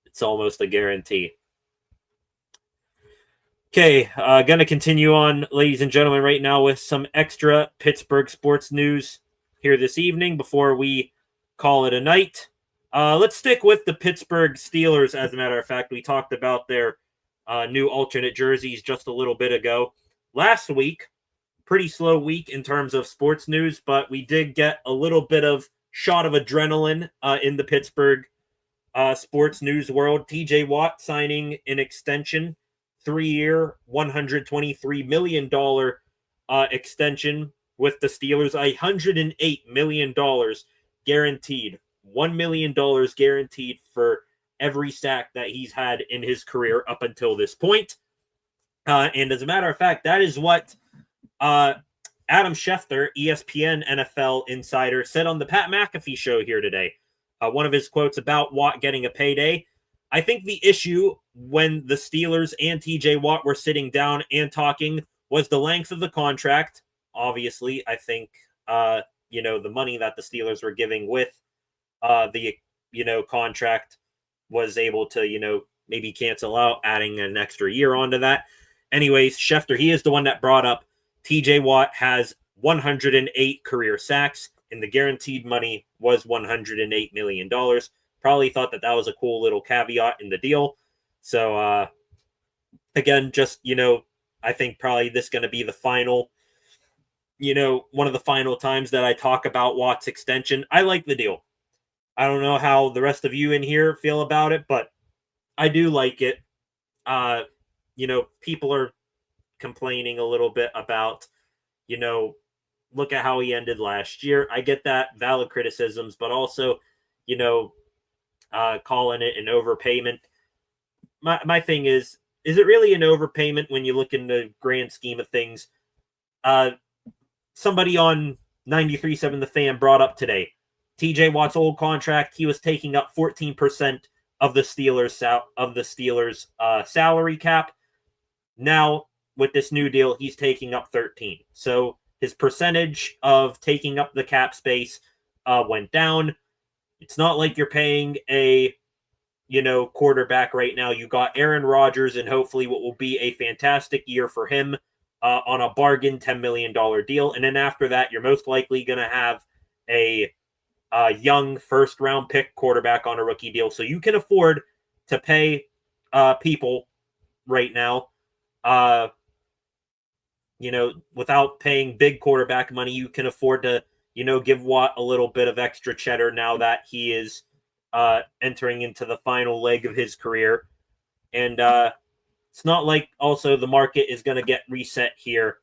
It's almost a guarantee. Okay, going to continue on, ladies and gentlemen, right now with some extra Pittsburgh sports news here this evening before we call it a night. Let's stick with the Pittsburgh Steelers, as a matter of fact. We talked about their new alternate jerseys just a little bit ago. Last week, pretty slow week in terms of sports news, but we did get a little bit of shot of adrenaline in the Pittsburgh sports news world. TJ Watt signing an extension, 3-year, $123 million extension with the Steelers, $108 million guaranteed $1 million guaranteed for every sack that he's had in his career up until this point. And as a matter of fact, that is what Adam Schefter, ESPN NFL insider, said on the Pat McAfee show here today. One of his quotes about Watt getting a payday. I think the issue when the Steelers and TJ Watt were sitting down and talking was the length of the contract. Obviously, I think, the money that the Steelers were giving with the contract was able to, maybe cancel out, adding an extra year onto that. Anyways, Schefter, he is the one that brought up TJ Watt has 108 career sacks, and the guaranteed money was $108 million. Probably thought that was a cool little caveat in the deal. So, again, just, I think probably this is going to be the final, one of the final times that I talk about Watt's extension. I like the deal. I don't know how the rest of you in here feel about it, but I do like it. People are complaining a little bit about, look at how he ended last year. I get that, valid criticisms, but also, calling it an overpayment. My thing is it really an overpayment when you look in the grand scheme of things? Somebody on 93.7 The Fan brought up today, TJ Watt's old contract, he was taking up 14% of the Steelers' salary cap. Now, with this new deal, he's taking up 13. So his percentage of taking up the cap space went down. It's not like you're paying a, quarterback right now. You got Aaron Rodgers and hopefully what will be a fantastic year for him on a bargain $10 million deal. And then after that, you're most likely going to have a young first-round pick quarterback on a rookie deal. So you can afford to pay people right now, without paying big quarterback money. You can afford to, give Watt a little bit of extra cheddar now that he is entering into the final leg of his career. And it's not like also the market is going to get reset here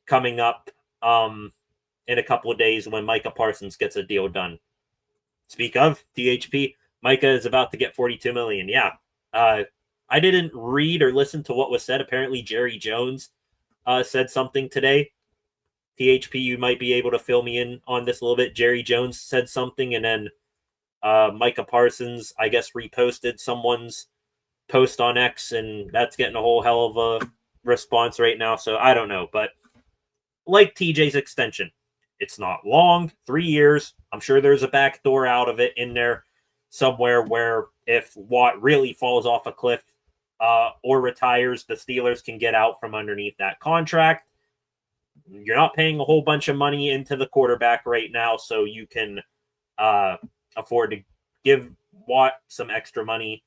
coming up in a couple of days when Micah Parsons gets a deal done. Speak of THP, Micah is about to get $42 million. Yeah. I didn't read or listen to what was said. Apparently Jerry Jones said something today. THP, you might be able to fill me in on this a little bit. Jerry Jones said something, and then Micah Parsons, I guess, reposted someone's post on X, and that's getting a whole hell of a response right now. So I don't know, but like TJ's extension, it's not long, 3 years. I'm sure there's a back door out of it in there somewhere where if Watt really falls off a cliff or retires, the Steelers can get out from underneath that contract. You're not paying a whole bunch of money into the quarterback right now, so you can afford to give Watt some extra money,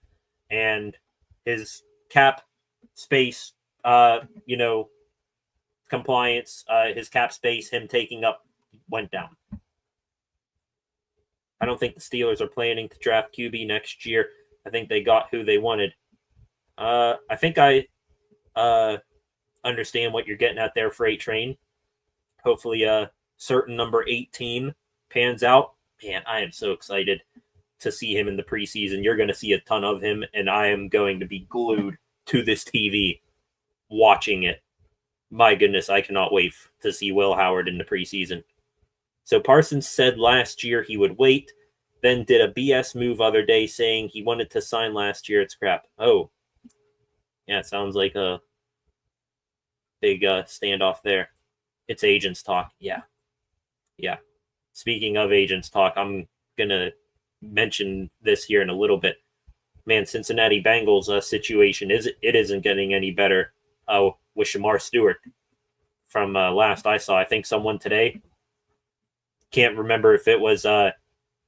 and his cap space, compliance, his cap space, him taking up, went down. I don't think the Steelers are planning to draft QB next year. I think they got who they wanted. I think I understand what you're getting at there, Freight Train. Hopefully certain number 18 pans out. Man, I am so excited to see him in the preseason. You're going to see a ton of him, and I am going to be glued to this TV watching it. My goodness, I cannot wait to see Will Howard in the preseason. So Parsons said last year he would wait, then did a BS move other day saying he wanted to sign last year. It's crap. Oh, yeah, it sounds like a big standoff there. It's agents talk. Yeah. Speaking of agents talk, I'm going to mention this here in a little bit. Man, Cincinnati Bengals situation, it isn't getting any better with Shamar Stewart from last I saw. I think someone today, can't remember if it was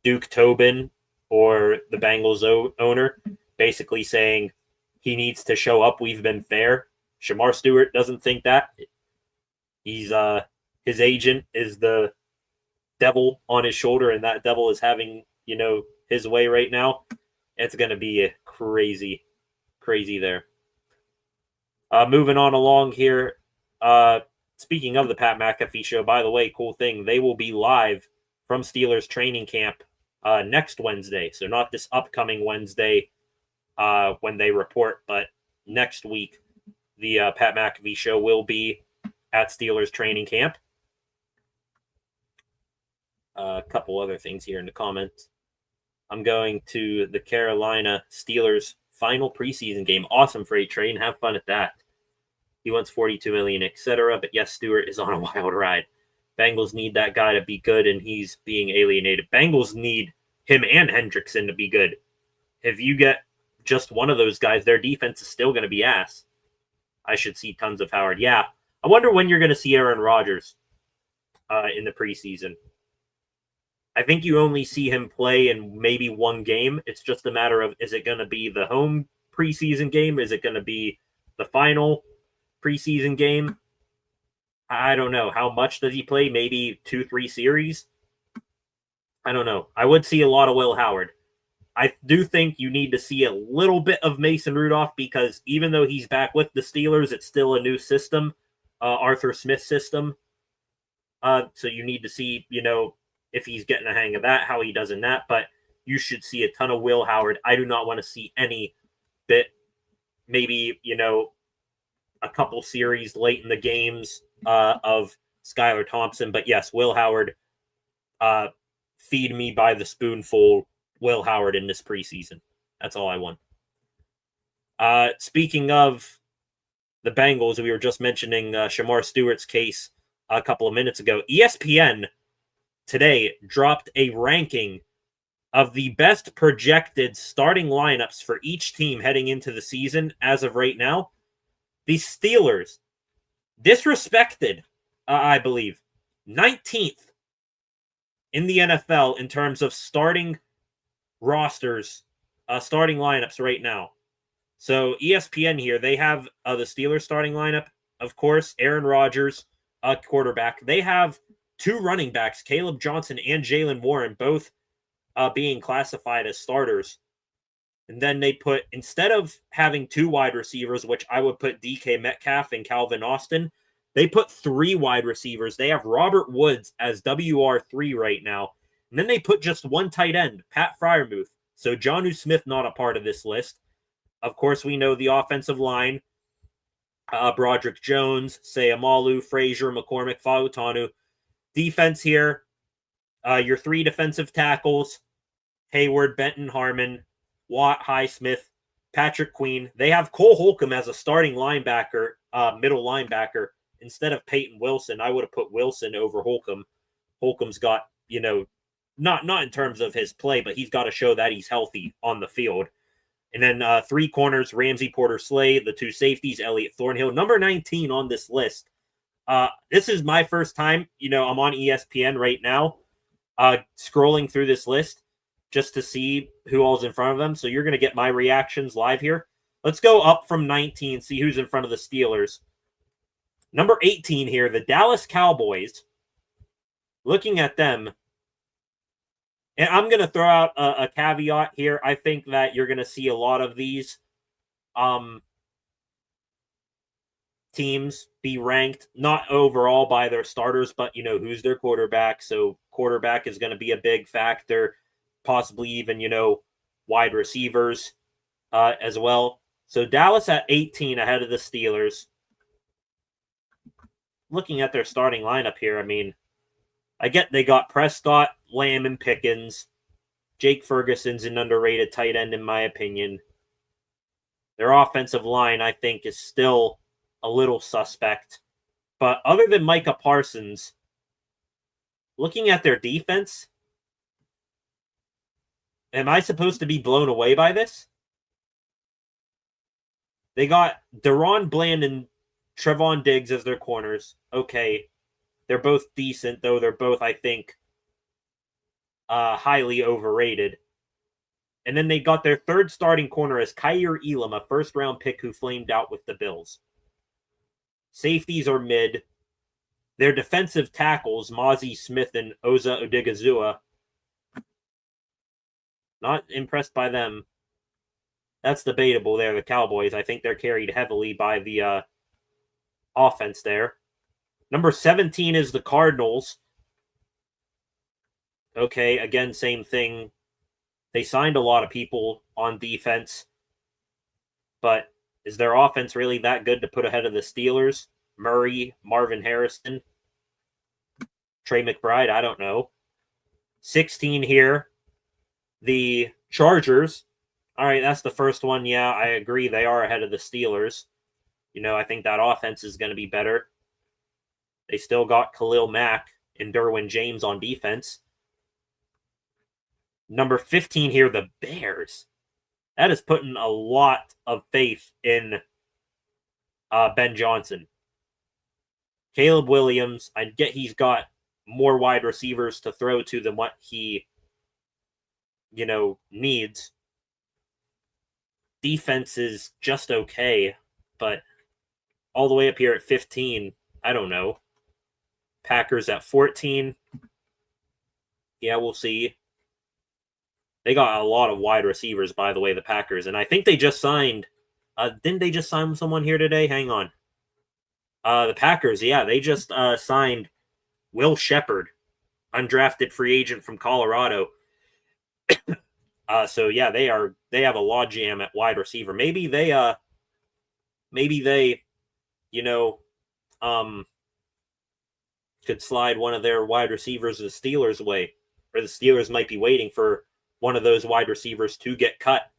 Duke Tobin or the Bengals owner, basically saying he needs to show up. We've been fair. Shamar Stewart doesn't think that. He's his agent is the devil on his shoulder, and that devil is having, his way right now. It's going to be crazy there. Moving on along here. Speaking of the Pat McAfee show, by the way, cool thing, they will be live from Steelers training camp next Wednesday. So not this upcoming Wednesday when they report, but next week, the Pat McAfee show will be at Steelers training camp. A couple other things here in the comments. I'm going to the Carolina Steelers final preseason game. Awesome freight train. Have fun at that. He wants $42 million, etc. But yes, Stewart is on a wild ride. Bengals need that guy to be good, and he's being alienated. Bengals need him and Hendrickson to be good. If you get just one of those guys, their defense is still going to be ass. I should see tons of Howard. Yeah, I wonder when you're going to see Aaron Rodgers in the preseason. I think you only see him play in maybe one game. It's just a matter of, is it going to be the home preseason game? Is it going to be the final preseason game? I don't know. How much does he play? Maybe 2-3 series? I don't know. I would see a lot of Will Howard. I do think you need to see a little bit of Mason Rudolph because even though he's back with the Steelers, it's still a new system, Arthur Smith system. So you need to see, if he's getting a hang of that, how he does in that. But you should see a ton of Will Howard. I do not want to see any bit, maybe, a couple series late in the games of Skylar Thompson. But yes, Will Howard, feed me by the spoonful Will Howard in this preseason. That's all I want. Speaking of the Bengals, we were just mentioning Shamar Stewart's case a couple of minutes ago. ESPN today dropped a ranking of the best projected starting lineups for each team heading into the season as of right now. The Steelers, disrespected, I believe, 19th in the NFL in terms of starting rosters, starting lineups right now. So ESPN here, they have the Steelers starting lineup, of course, Aaron Rodgers, quarterback. They have two running backs, Caleb Johnson and Jaylen Warren, both being classified as starters. And then they put, instead of having two wide receivers, which I would put DK Metcalf and Calvin Austin, they put three wide receivers. They have Robert Woods as WR3 right now. And then they put just one tight end, Pat Freiermuth. So Jonnu Smith not a part of this list. Of course, we know the offensive line. Broderick Jones, Sayamalu, Frazier, McCormick, Fautanu. Defense here, your three defensive tackles, Hayward, Benton, Harmon, Watt, Highsmith, Patrick Queen. They have Cole Holcomb as a starting linebacker, middle linebacker, instead of Peyton Wilson. I would have put Wilson over Holcomb. Holcomb's got, not in terms of his play, but he's got to show that he's healthy on the field. And then three corners, Ramsey, Porter, Slade, the two safeties, Elliott Thornhill. Number 19 on this list. This is my first time, I'm on ESPN right now, scrolling through this list just to see who all's in front of them. So you're going to get my reactions live here. Let's go up from 19, see who's in front of the Steelers. Number 18 here, the Dallas Cowboys. Looking at them, and I'm going to throw out a caveat here. I think that you're going to see a lot of these teams be ranked, not overall by their starters, but, who's their quarterback. So quarterback is going to be a big factor, possibly even, wide receivers as well. So Dallas at 18 ahead of the Steelers. Looking at their starting lineup here, I get they got Prescott, Lamb, and Pickens. Jake Ferguson's an underrated tight end, in my opinion. Their offensive line, I think, is still a little suspect. But other than Micah Parsons, looking at their defense, am I supposed to be blown away by this? They got Deron Bland and Trevon Diggs as their corners. Okay. They're both decent, though they're both, I think, highly overrated. And then they got their third starting corner as Kaiir Elam, a first-round pick who flamed out with the Bills. Safeties are mid. Their defensive tackles, Mozzie Smith and Oza Odigizua, not impressed by them. That's debatable there, the Cowboys. I think they're carried heavily by the offense there. Number 17 is the Cardinals. Okay, again, same thing. They signed a lot of people on defense, but is their offense really that good to put ahead of the Steelers? Murray, Marvin Harrison, Trey McBride, I don't know. 16 here. The Chargers. All right, that's the first one. Yeah, I agree. They are ahead of the Steelers. I think that offense is going to be better. They still got Khalil Mack and Derwin James on defense. Number 15 here, the Bears. That is putting a lot of faith in Ben Johnson. Caleb Williams, I get he's got more wide receivers to throw to than what he, needs. Defense is just okay, but all the way up here at 15, I don't know. Packers at 14. Yeah, we'll see. They got a lot of wide receivers, by the way, the Packers. And I think they just signed... didn't they just sign someone here today? Hang on. The Packers, yeah, they just signed Will Shepard, undrafted free agent from Colorado. So yeah, they have a logjam at wide receiver. Maybe they could slide one of their wide receivers the Steelers' way, or the Steelers might be waiting for one of those wide receivers to get cut.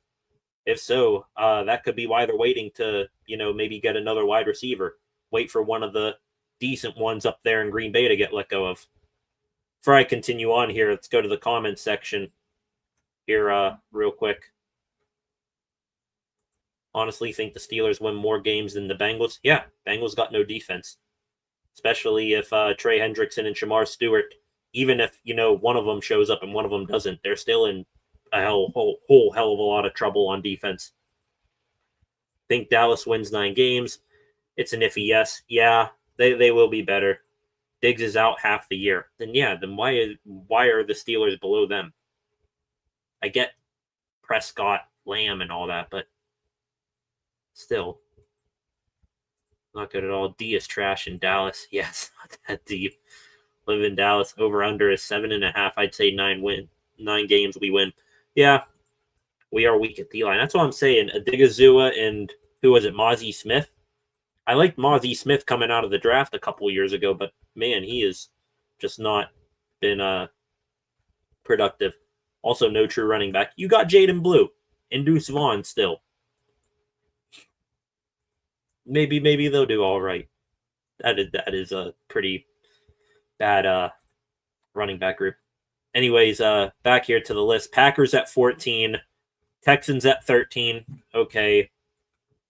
If so, that could be why they're waiting to, maybe get another wide receiver. Wait for one of the decent ones up there in Green Bay to get let go of. Before I continue on here, let's go to the comments section here real quick. Honestly, think the Steelers win more games than the Bengals. Yeah, Bengals got no defense. Especially if Trey Hendrickson and Shamar Stewart, even if, one of them shows up and one of them doesn't, they're still in a whole hell of a lot of trouble on defense. Think Dallas wins 9 games. It's an iffy yes. Yeah, they will be better. Diggs is out half the year. Then why are the Steelers below them? I get Prescott, Lamb, and all that, but still not good at all. D is trash in Dallas. Yes, not that deep. Live in Dallas. Over under is 7.5. I'd say 9 games we win. Yeah, we are weak at the line. That's what I'm saying. Adigazua and who was it? Mozzie Smith. I liked Mozzie Smith coming out of the draft a couple years ago, but man, he has just not been productive. Also, no true running back. You got Jaden Blue and Deuce Vaughn still. Maybe they'll do all right. That is a pretty bad running back group. Anyways, back here to the list. Packers at 14. Texans at 13. Okay.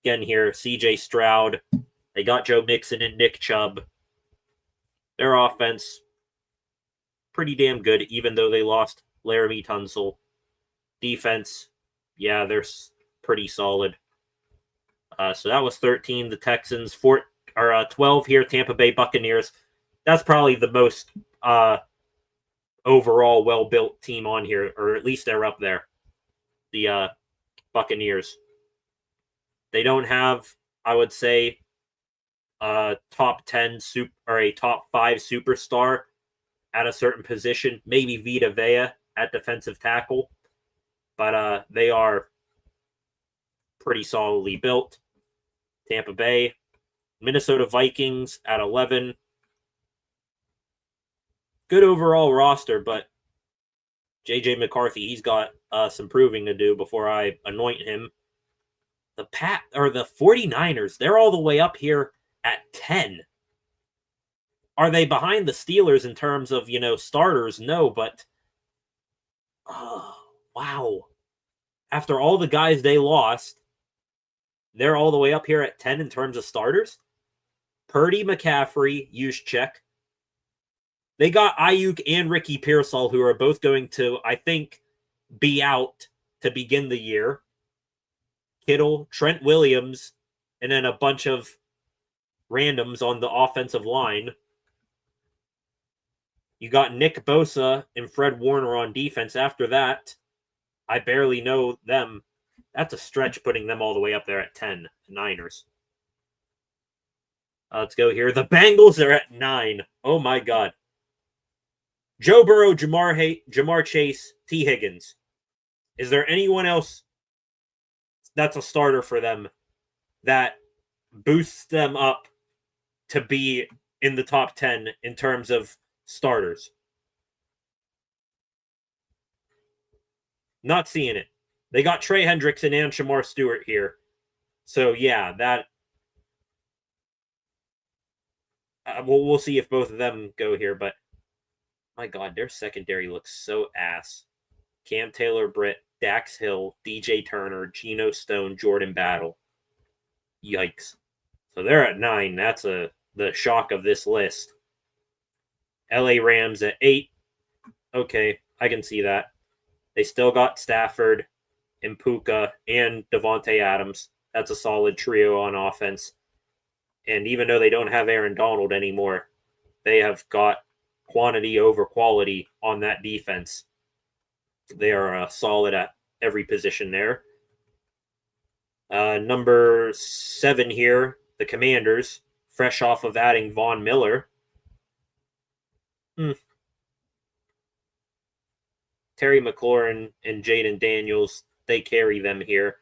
Again here, CJ Stroud. They got Joe Mixon and Nick Chubb. Their offense, pretty damn good, even though they lost Laramie Tunsil. Defense, yeah, they're pretty solid. So that was 13. The Texans, 12 here, Tampa Bay Buccaneers. That's probably the most overall well-built team on here, or at least they're up there. The Buccaneers. They don't have, I would say, a top 10 or a top 5 superstar at a certain position. Maybe Vita Vea at defensive tackle, but they are pretty solidly built. Tampa Bay, Minnesota Vikings at 11. Good overall roster, but JJ McCarthy, he's got some proving to do before I anoint him. The 49ers, they're all the way up here at 10. Are they behind the Steelers in terms of, starters? No, but wow. After all the guys they lost, they're all the way up here at 10 in terms of starters. Purdy, McCaffrey, Juszczyk. They got Ayuk and Ricky Pearsall, who are both going to, I think, be out to begin the year. Kittle, Trent Williams, and then a bunch of randoms on the offensive line. You got Nick Bosa and Fred Warner on defense. After that, I barely know them. That's a stretch putting them all the way up there at 10, the Niners. Let's go here. The Bengals are at 9. Oh, my God. Joe Burrow, Jamar Chase, T. Higgins. Is there anyone else that's a starter for them that boosts them up to be in the top 10 in terms of starters? Not seeing it. They got Trey Hendrickson and Shamar Stewart here. So, yeah, that... we'll see if both of them go here, but my God, their secondary looks so ass. Cam Taylor-Britt, Dax Hill, DJ Turner, Geno Stone, Jordan Battle. Yikes. So they're at 9. That's the shock of this list. LA Rams at 8. Okay, I can see that. They still got Stafford, Puka, and Devontae Adams. That's a solid trio on offense. And even though they don't have Aaron Donald anymore, they have got quantity over quality on that defense. They are solid at every position there. Number 7 here, the Commanders, fresh off of adding Von Miller. Terry McLaurin and Jaden Daniels, they carry them here.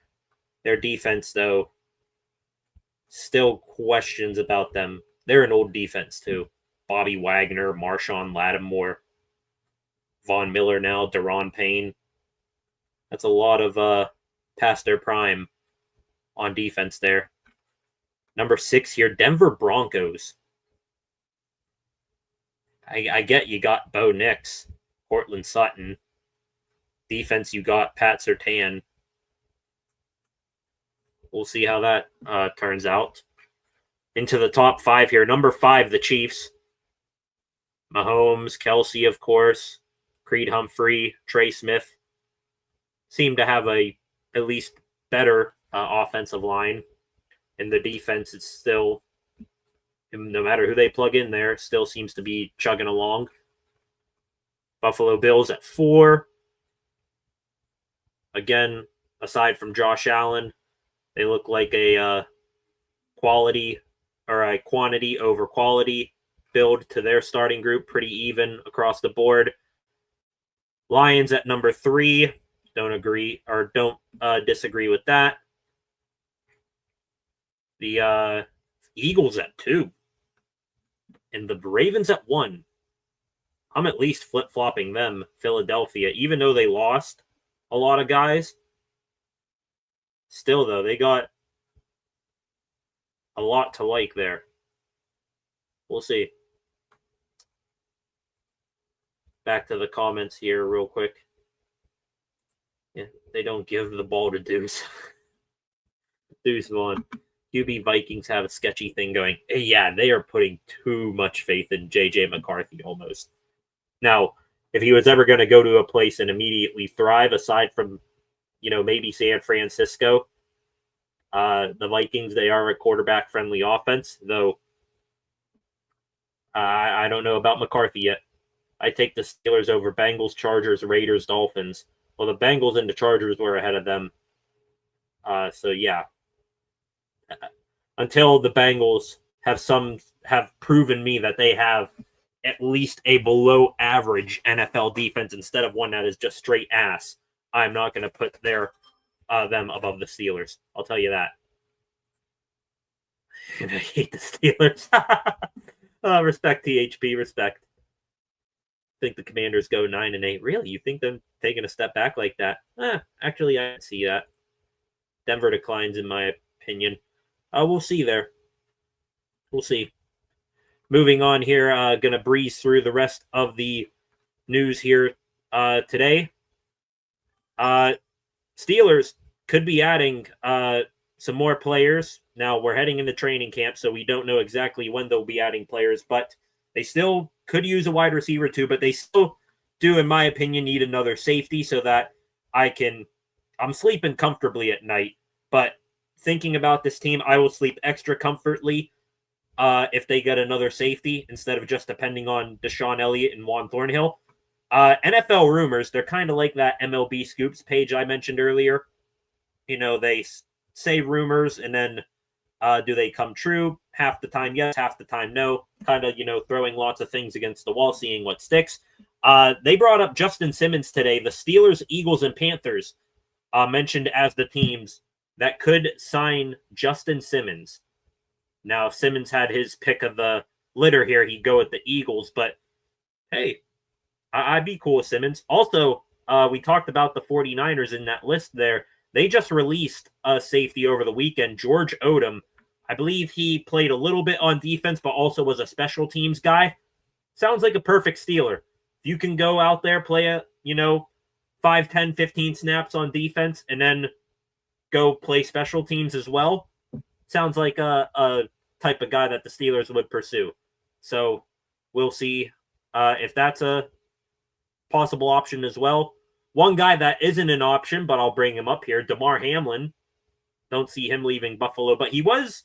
Their defense, though, still questions about them. They're an old defense, too. Bobby Wagner, Marshawn Lattimore, Von Miller now, Daron Payne. That's a lot of past their prime on defense there. Number 6 here, Denver Broncos. I get you got Bo Nix, Cortland Sutton. Defense, you got Pat Surtain. We'll see how that turns out. Into the top 5 here. Number 5, the Chiefs. Mahomes, Kelsey, of course. Creed Humphrey, Trey Smith. Seem to have a at least better offensive line. And the defense is still, no matter who they plug in there, it still seems to be chugging along. Buffalo Bills at 4. Again, aside from Josh Allen, they look like a quality or a quantity over quality build to their starting group. Pretty even across the board. Lions at number 3. Don't disagree with that. The Eagles at 2. And the Ravens at 1. I'm at least flip-flopping them, Philadelphia, even though they lost a lot of guys. Still, though, they got a lot to like there. We'll see. Back to the comments here real quick. Yeah, they don't give the ball to Deuce. Deuce Vaughn. QB Vikings have a sketchy thing going. Yeah, they are putting too much faith in J.J. McCarthy almost. Now, if he was ever going to go to a place and immediately thrive, aside from, maybe San Francisco, the Vikings, they are a quarterback-friendly offense, though I don't know about McCarthy yet. I take the Steelers over Bengals, Chargers, Raiders, Dolphins. Well, the Bengals and the Chargers were ahead of them. So, yeah. Until the Bengals have proven me that they have at least a below-average NFL defense instead of one that is just straight ass, I'm not going to put them above the Steelers. I'll tell you that. And I hate the Steelers. Respect, THP. Respect. I think the Commanders go 9-8. Really? You think them taking a step back like that? Actually, I see that. Denver declines, in my opinion. We'll see there. We'll see. Moving on here, going to breeze through the rest of the news here today. Steelers could be adding some more players. Now, we're heading into training camp, so we don't know exactly when they'll be adding players, but they still could use a wide receiver too, but they still do, in my opinion, need another safety so that I'm sleeping comfortably at night, but thinking about this team, I will sleep extra comfortably if they get another safety instead of just depending on Deshaun Elliott and Juan Thornhill. NFL rumors, they're kind of like that MLB Scoops page I mentioned earlier. They say rumors and then do they come true? Half the time, yes. Half the time, no. Kind of, throwing lots of things against the wall, seeing what sticks. They brought up Justin Simmons today. The Steelers, Eagles, and Panthers mentioned as the teams that could sign Justin Simmons. Now, if Simmons had his pick of the litter here, he'd go with the Eagles, but hey, I'd be cool with Simmons. Also, we talked about the 49ers in that list there. They just released a safety over the weekend, George Odom. I believe he played a little bit on defense, but also was a special teams guy. Sounds like a perfect Steeler. If you can go out there, play a, 5, 10, 15 snaps on defense, and then go play special teams as well, sounds like a type of guy that the Steelers would pursue. So we'll see if that's a possible option as well. One guy that isn't an option, but I'll bring him up here, Damar Hamlin. Don't see him leaving Buffalo, but he was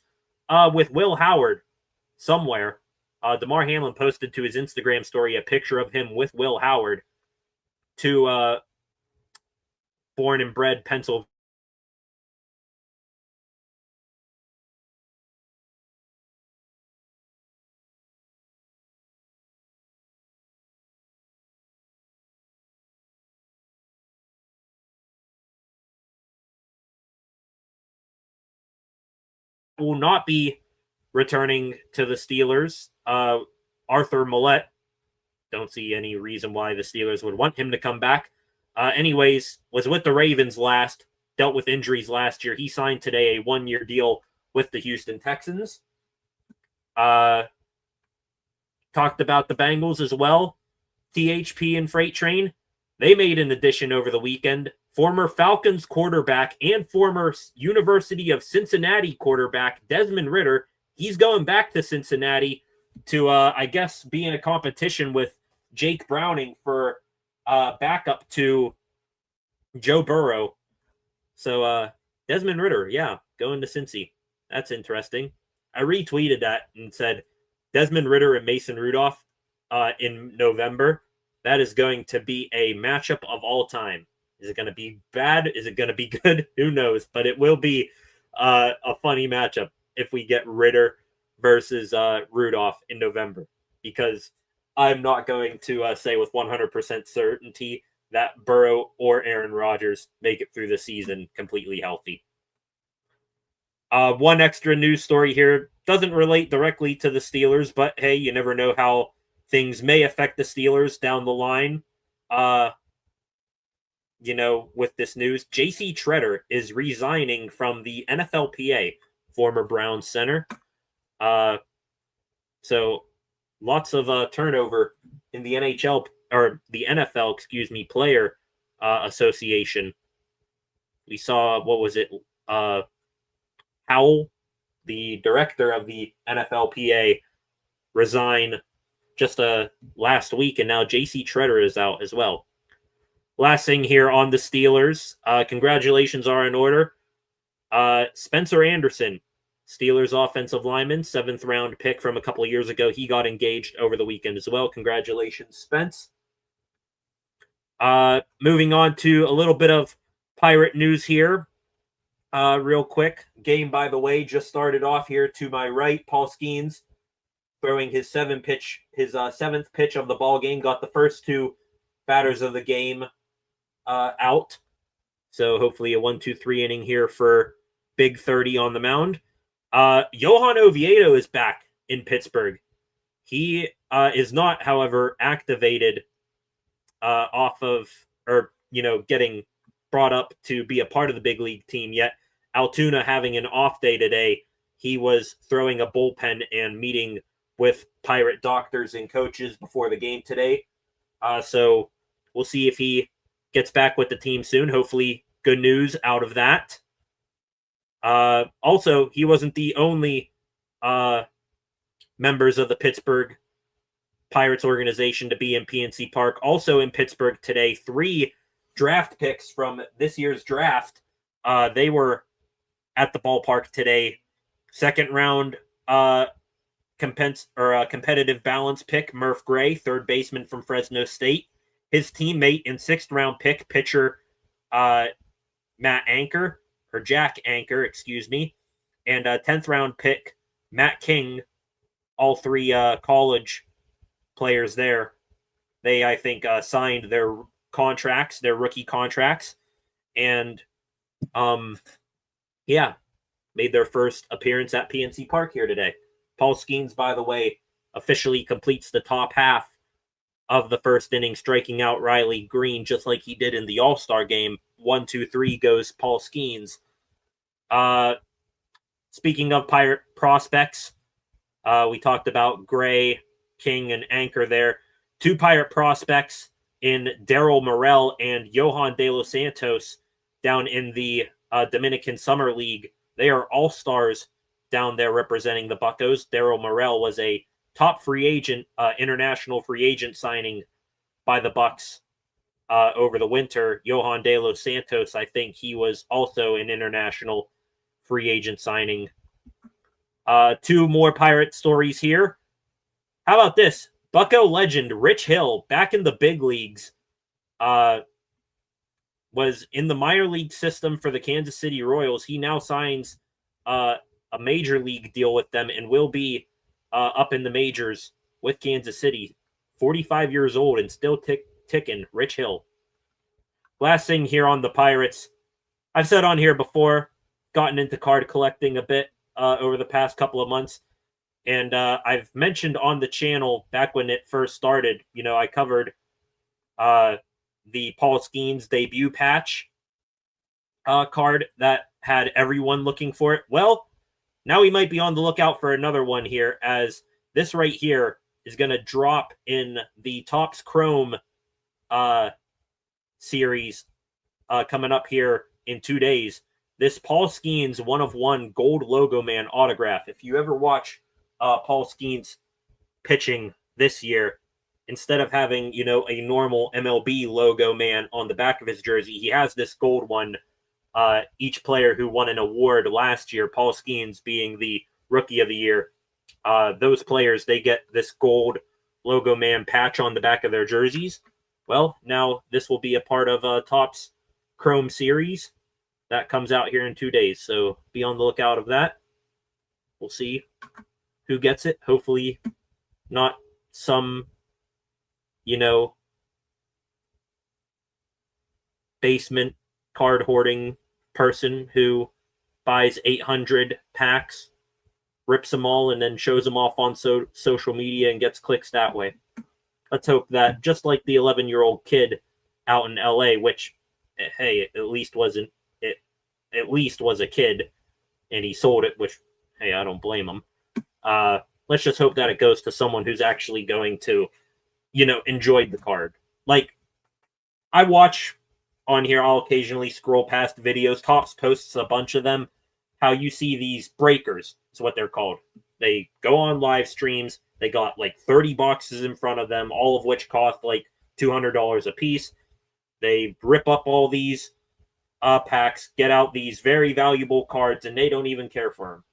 with Will Howard somewhere. Damar Hamlin posted to his Instagram story a picture of him with Will Howard to born and bred Pennsylvania. Will not be returning to the Steelers. Arthur Millette, don't see any reason why the Steelers would want him to come back. Anyways, was with the Ravens last, dealt with injuries last year. He signed today a 1-year deal with the Houston Texans. Talked about the Bengals as well. THP and Freight Train, they made an addition over the weekend. Former Falcons quarterback and former University of Cincinnati quarterback Desmond Ridder, he's going back to Cincinnati to, I guess, be in a competition with Jake Browning for backup to Joe Burrow. So Desmond Ridder, yeah, going to Cincy. That's interesting. I retweeted that and said Desmond Ridder and Mason Rudolph in November. That is going to be a matchup of all time. Is it going to be bad? Is it going to be good? Who knows? But it will be a funny matchup if we get Ridder versus Rudolph in November, because I'm not going to say with 100% certainty that Burrow or Aaron Rodgers make it through the season completely healthy. One extra news story here doesn't relate directly to the Steelers, but hey, you never know how things may affect the Steelers down the line. With this news, J.C. Tretter is resigning from the NFLPA, former Browns center. So lots of turnover in the NHL or the NFL, player association. We saw, what was it? Howell, the director of the NFLPA, resign just last week, and now J.C. Tretter is out as well. Last thing here on the Steelers, congratulations are in order. Spencer Anderson, Steelers offensive lineman, 7th round pick from a couple of years ago. He got engaged over the weekend as well. Congratulations, Spence. Moving on to a little bit of Pirate news here. Real quick. Game, by the way, just started off here to my right. Paul Skeens throwing his 7th pitch of the ball game. Got the first 2 batters of the game out. So hopefully a 1-2-3 inning here for Big 30 on the mound. Johan Oviedo is back in Pittsburgh. He is not, however, activated getting brought up to be a part of the big league team yet. Altoona having an off day today. He was throwing a bullpen and meeting with Pirate doctors and coaches before the game today. So we'll see if he gets back with the team soon. Hopefully good news out of that. Also, he wasn't the only members of the Pittsburgh Pirates organization to be in PNC Park. Also in Pittsburgh today, 3 draft picks from this year's draft. They were at the ballpark today. 2nd round competitive balance pick, Murph Gray, 3rd baseman from Fresno State. His teammate and 6th round pick, pitcher Jack Anchor, and 10th round pick, Matt King, all 3 college players there. They, I think, signed their rookie contracts, and Yeah, made their first appearance at PNC Park here today. Paul Skeens, by the way, officially completes the top half of the first inning, striking out Riley Green just like he did in the All-Star game. 1-2-3 goes Paul Skeens. Speaking of Pirate prospects, we talked about Gray, King, and Anchor there. Two Pirate prospects in Daryl Morrell and Johan De Los Santos down in the Dominican Summer League. They are all-stars down there representing the Buccos. Daryl Morrell was a top free agent, international free agent signing by the Bucks over the winter. Johan De Los Santos, I think he was also an international free agent signing. Two more Pirate stories here. How about this? Bucco legend Rich Hill, back in the big leagues, was in the minor league system for the Kansas City Royals. He now signs a major league deal with them and will be up in the majors with Kansas City. 45 years old and still ticking. Rich Hill. Last thing here on the Pirates. I've said on here before, gotten into card collecting a bit over the past couple of months. And I've mentioned on the channel back when it first started, I covered the Paul Skeens debut patch card that had everyone looking for it. Well, now we might be on the lookout for another one here, as this right here is going to drop in the Topps Chrome series coming up here in 2 days. This Paul Skeens 1/1 gold logo man autograph. If you ever watch Paul Skeens pitching this year, instead of having, a normal MLB logo man on the back of his jersey, he has this gold one. Each player who won an award last year, Paul Skeens being the Rookie of the Year, those players, they get this gold logo man patch on the back of their jerseys. Well, now this will be a part of Topps Chrome series that comes out here in 2 days. So be on the lookout of that. We'll see who gets it. Hopefully not some, basement card hoarding person who buys 800 packs, rips them all, and then shows them off on social media and gets clicks that way. Let's hope that, just like the 11-year-old kid out in LA, which, hey, at least was a kid, and he sold it, which, hey, I don't blame him. Let's just hope that it goes to someone who's actually going to, enjoy the card. Like, I watch on here, I'll occasionally scroll past videos. Topps posts a bunch of them. How you see these breakers, is what they're called. They go on live streams. They got like 30 boxes in front of them, all of which cost like $200 a piece. They rip up all these packs, get out these very valuable cards, and they don't even care for them.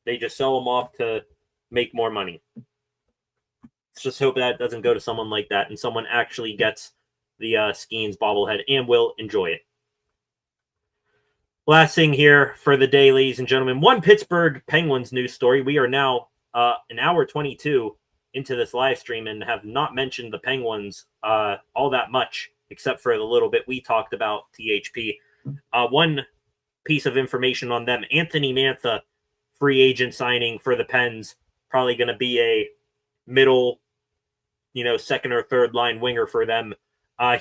They just sell them off to make more money. Let's just hope that doesn't go to someone like that and someone actually gets the Skeens bobblehead and will enjoy it. Last thing here for the day, ladies and gentlemen, one Pittsburgh Penguins news story. We are now an hour 22 into this live stream and have not mentioned the Penguins all that much, except for the little bit we talked about THP. One piece of information on them, Anthony Mantha, free agent signing for the Pens, probably going to be a middle, second or third line winger for them.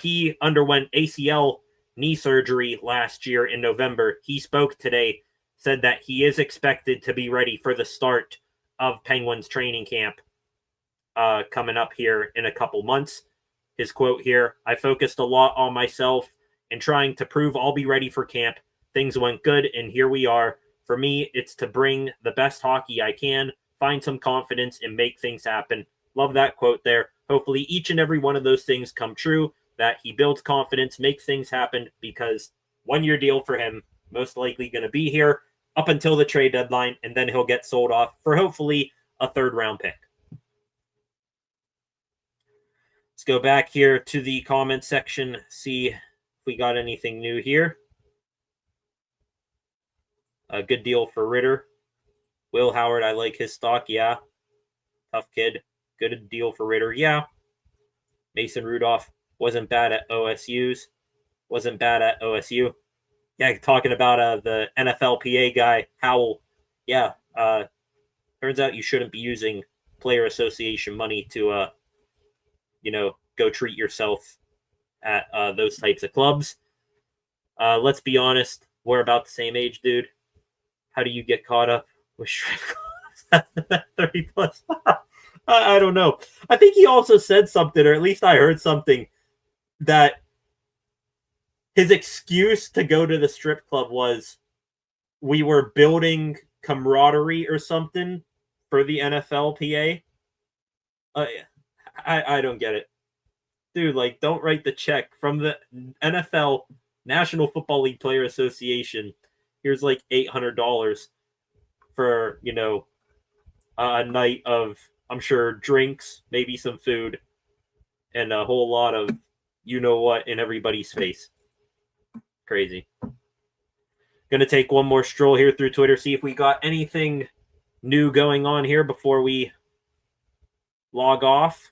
He underwent ACL knee surgery last year in November. He spoke today, said that he is expected to be ready for the start of Penguins training camp coming up here in a couple months. His quote here, "I focused a lot on myself and trying to prove I'll be ready for camp. Things went good, and here we are. For me, it's to bring the best hockey I can, find some confidence, and make things happen." Love that quote there. Hopefully each and every one of those things come true, that he builds confidence, makes things happen, because 1-year deal for him, most likely going to be here up until the trade deadline, and then he'll get sold off for hopefully a third-round pick. Let's go back here to the comment section, see if we got anything new here. A good deal for Ritter. Will Howard, I like his stock, yeah. Tough kid. Good deal for Ritter, yeah. Mason Rudolph wasn't bad at OSU. Yeah, talking about the NFLPA guy, Howell. Yeah, turns out you shouldn't be using player association money to go treat yourself at those types of clubs. Let's be honest, we're about the same age, dude. How do you get caught up with strip clubs at 30 plus? I don't know. I think he also said something, or at least I heard something, that his excuse to go to the strip club was we were building camaraderie or something for the NFLPA. I don't get it, dude. Like, don't write the check from the NFL National Football League Player Association. Here's like $800 for a night of, I'm sure, drinks, maybe some food, and a whole lot of what in everybody's face. Crazy. Gonna take one more stroll here through Twitter, see if we got anything new going on here before we log off.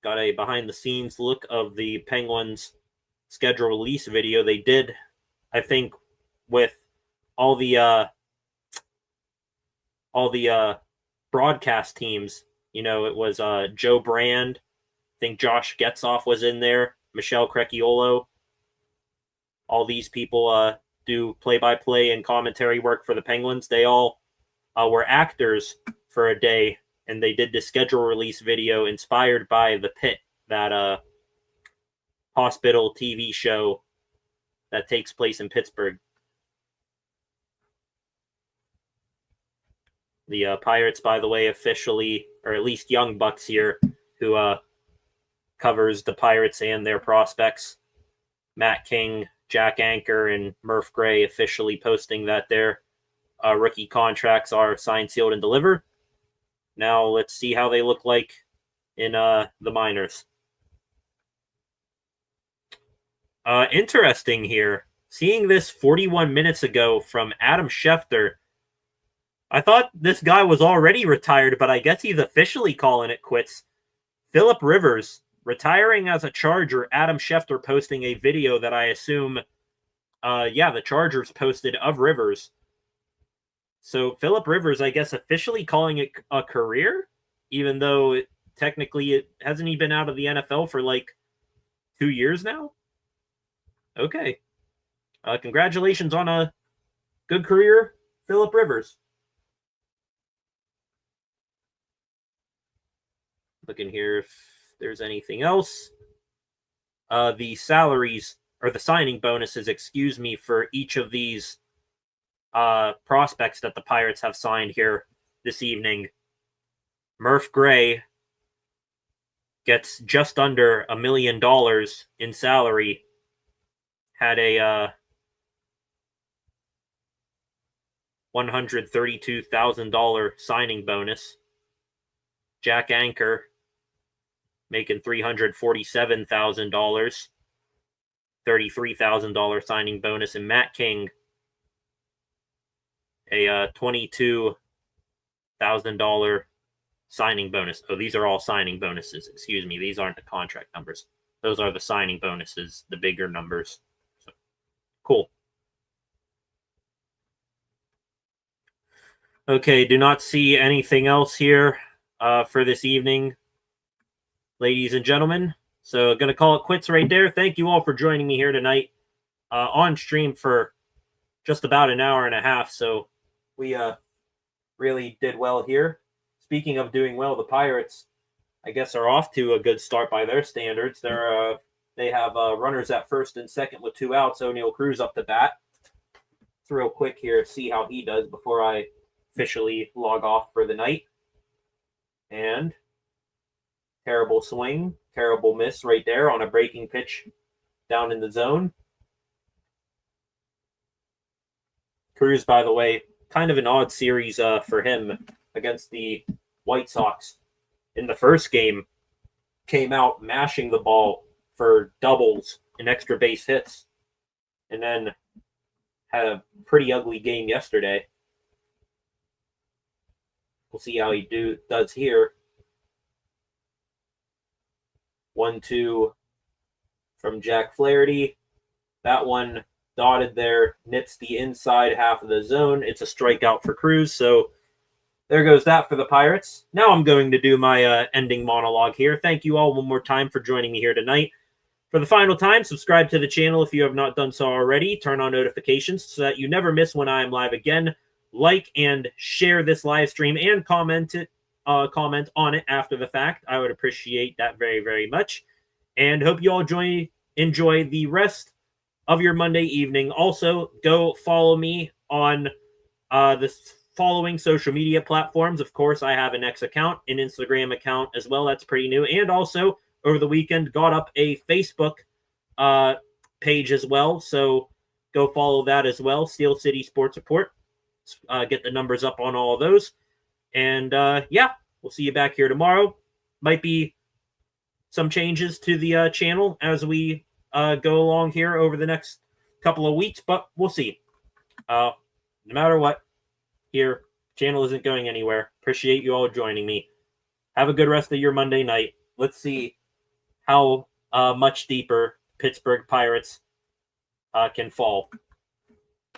Got a behind the scenes look of the Penguins schedule release video. They did, I think, with all the broadcast teams. It was Joe Brand. I think Josh Getzoff was in there. Michelle Crecchiolo. All these people do play-by-play and commentary work for the Penguins. They all were actors for a day, and they did the schedule release video inspired by The Pit, that hospital TV show that takes place in Pittsburgh. The Pirates, by the way, officially, or at least Young Bucks here, who covers the Pirates and their prospects, Matt King, Jack Anchor, and Murph Gray, officially posting that their rookie contracts are signed, sealed, and delivered. Now let's see how they look like in the minors. Interesting here. Seeing this 41 minutes ago from Adam Schefter. I thought this guy was already retired, but I guess he's officially calling it quits. Philip Rivers retiring as a Charger. Adam Schefter posting a video that I assume, the Chargers posted of Rivers. So Philip Rivers, I guess, officially calling it a career, even though technically hasn't he been out of the NFL for like 2 years now? Okay. Congratulations on a good career, Philip Rivers. Looking here if there's anything else. The salaries, or the signing bonuses, excuse me, for each of these prospects that the Pirates have signed here this evening. Murph Gray gets just under $1 million in salary. Had a $132,000 signing bonus. Jack Anchor making $347,000, $33,000 signing bonus, and Matt King a $22,000 signing bonus. Oh, these are all signing bonuses. Excuse me, these aren't the contract numbers. Those are the signing bonuses, the bigger numbers. So, cool. Okay, do not see anything else here for this evening, ladies and gentlemen. So, going to call it quits right there. Thank you all for joining me here tonight on stream for just about an hour and a half. So, we really did well here. Speaking of doing well, the Pirates, I guess, are off to a good start by their standards. They have runners at first and second with 2 outs. O'Neal Cruz up to bat. It's real quick here, see how he does before I officially log off for the night. And terrible swing, terrible miss right there on a breaking pitch down in the zone. Cruz, by the way, kind of an odd series for him against the White Sox. In the first game, came out mashing the ball for doubles and extra base hits, and then had a pretty ugly game yesterday. We'll see how he does here. 1-2 from Jack Flaherty. That one dotted there, nips the inside half of the zone. It's a strikeout for Cruz, so there goes that for the Pirates. Now I'm going to do my ending monologue here. Thank you all one more time for joining me here tonight. For the final time, subscribe to the channel if you have not done so already. Turn on notifications so that you never miss when I am live again. Like and share this live stream and comment on it after the fact. I would appreciate that very, very much. And hope you all enjoy the rest of your Monday evening. Also, go follow me on the following social media platforms. Of course, I have an X account, an Instagram account as well. That's pretty new. And also, over the weekend, got up a Facebook page as well. So go follow that as well. Steel City Sports Report. Get the numbers up on all of those. And yeah, we'll see you back here tomorrow. Might be some changes to the channel as we go along here over the next couple of weeks, but we'll see. No matter what, here, channel isn't going anywhere. Appreciate you all joining me. Have a good rest of your Monday night. Let's see how much deeper Pittsburgh Pirates can fall.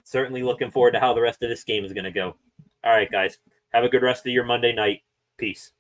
Certainly looking forward to how the rest of this game is going to go. All right, guys. Have a good rest of your Monday night. Peace.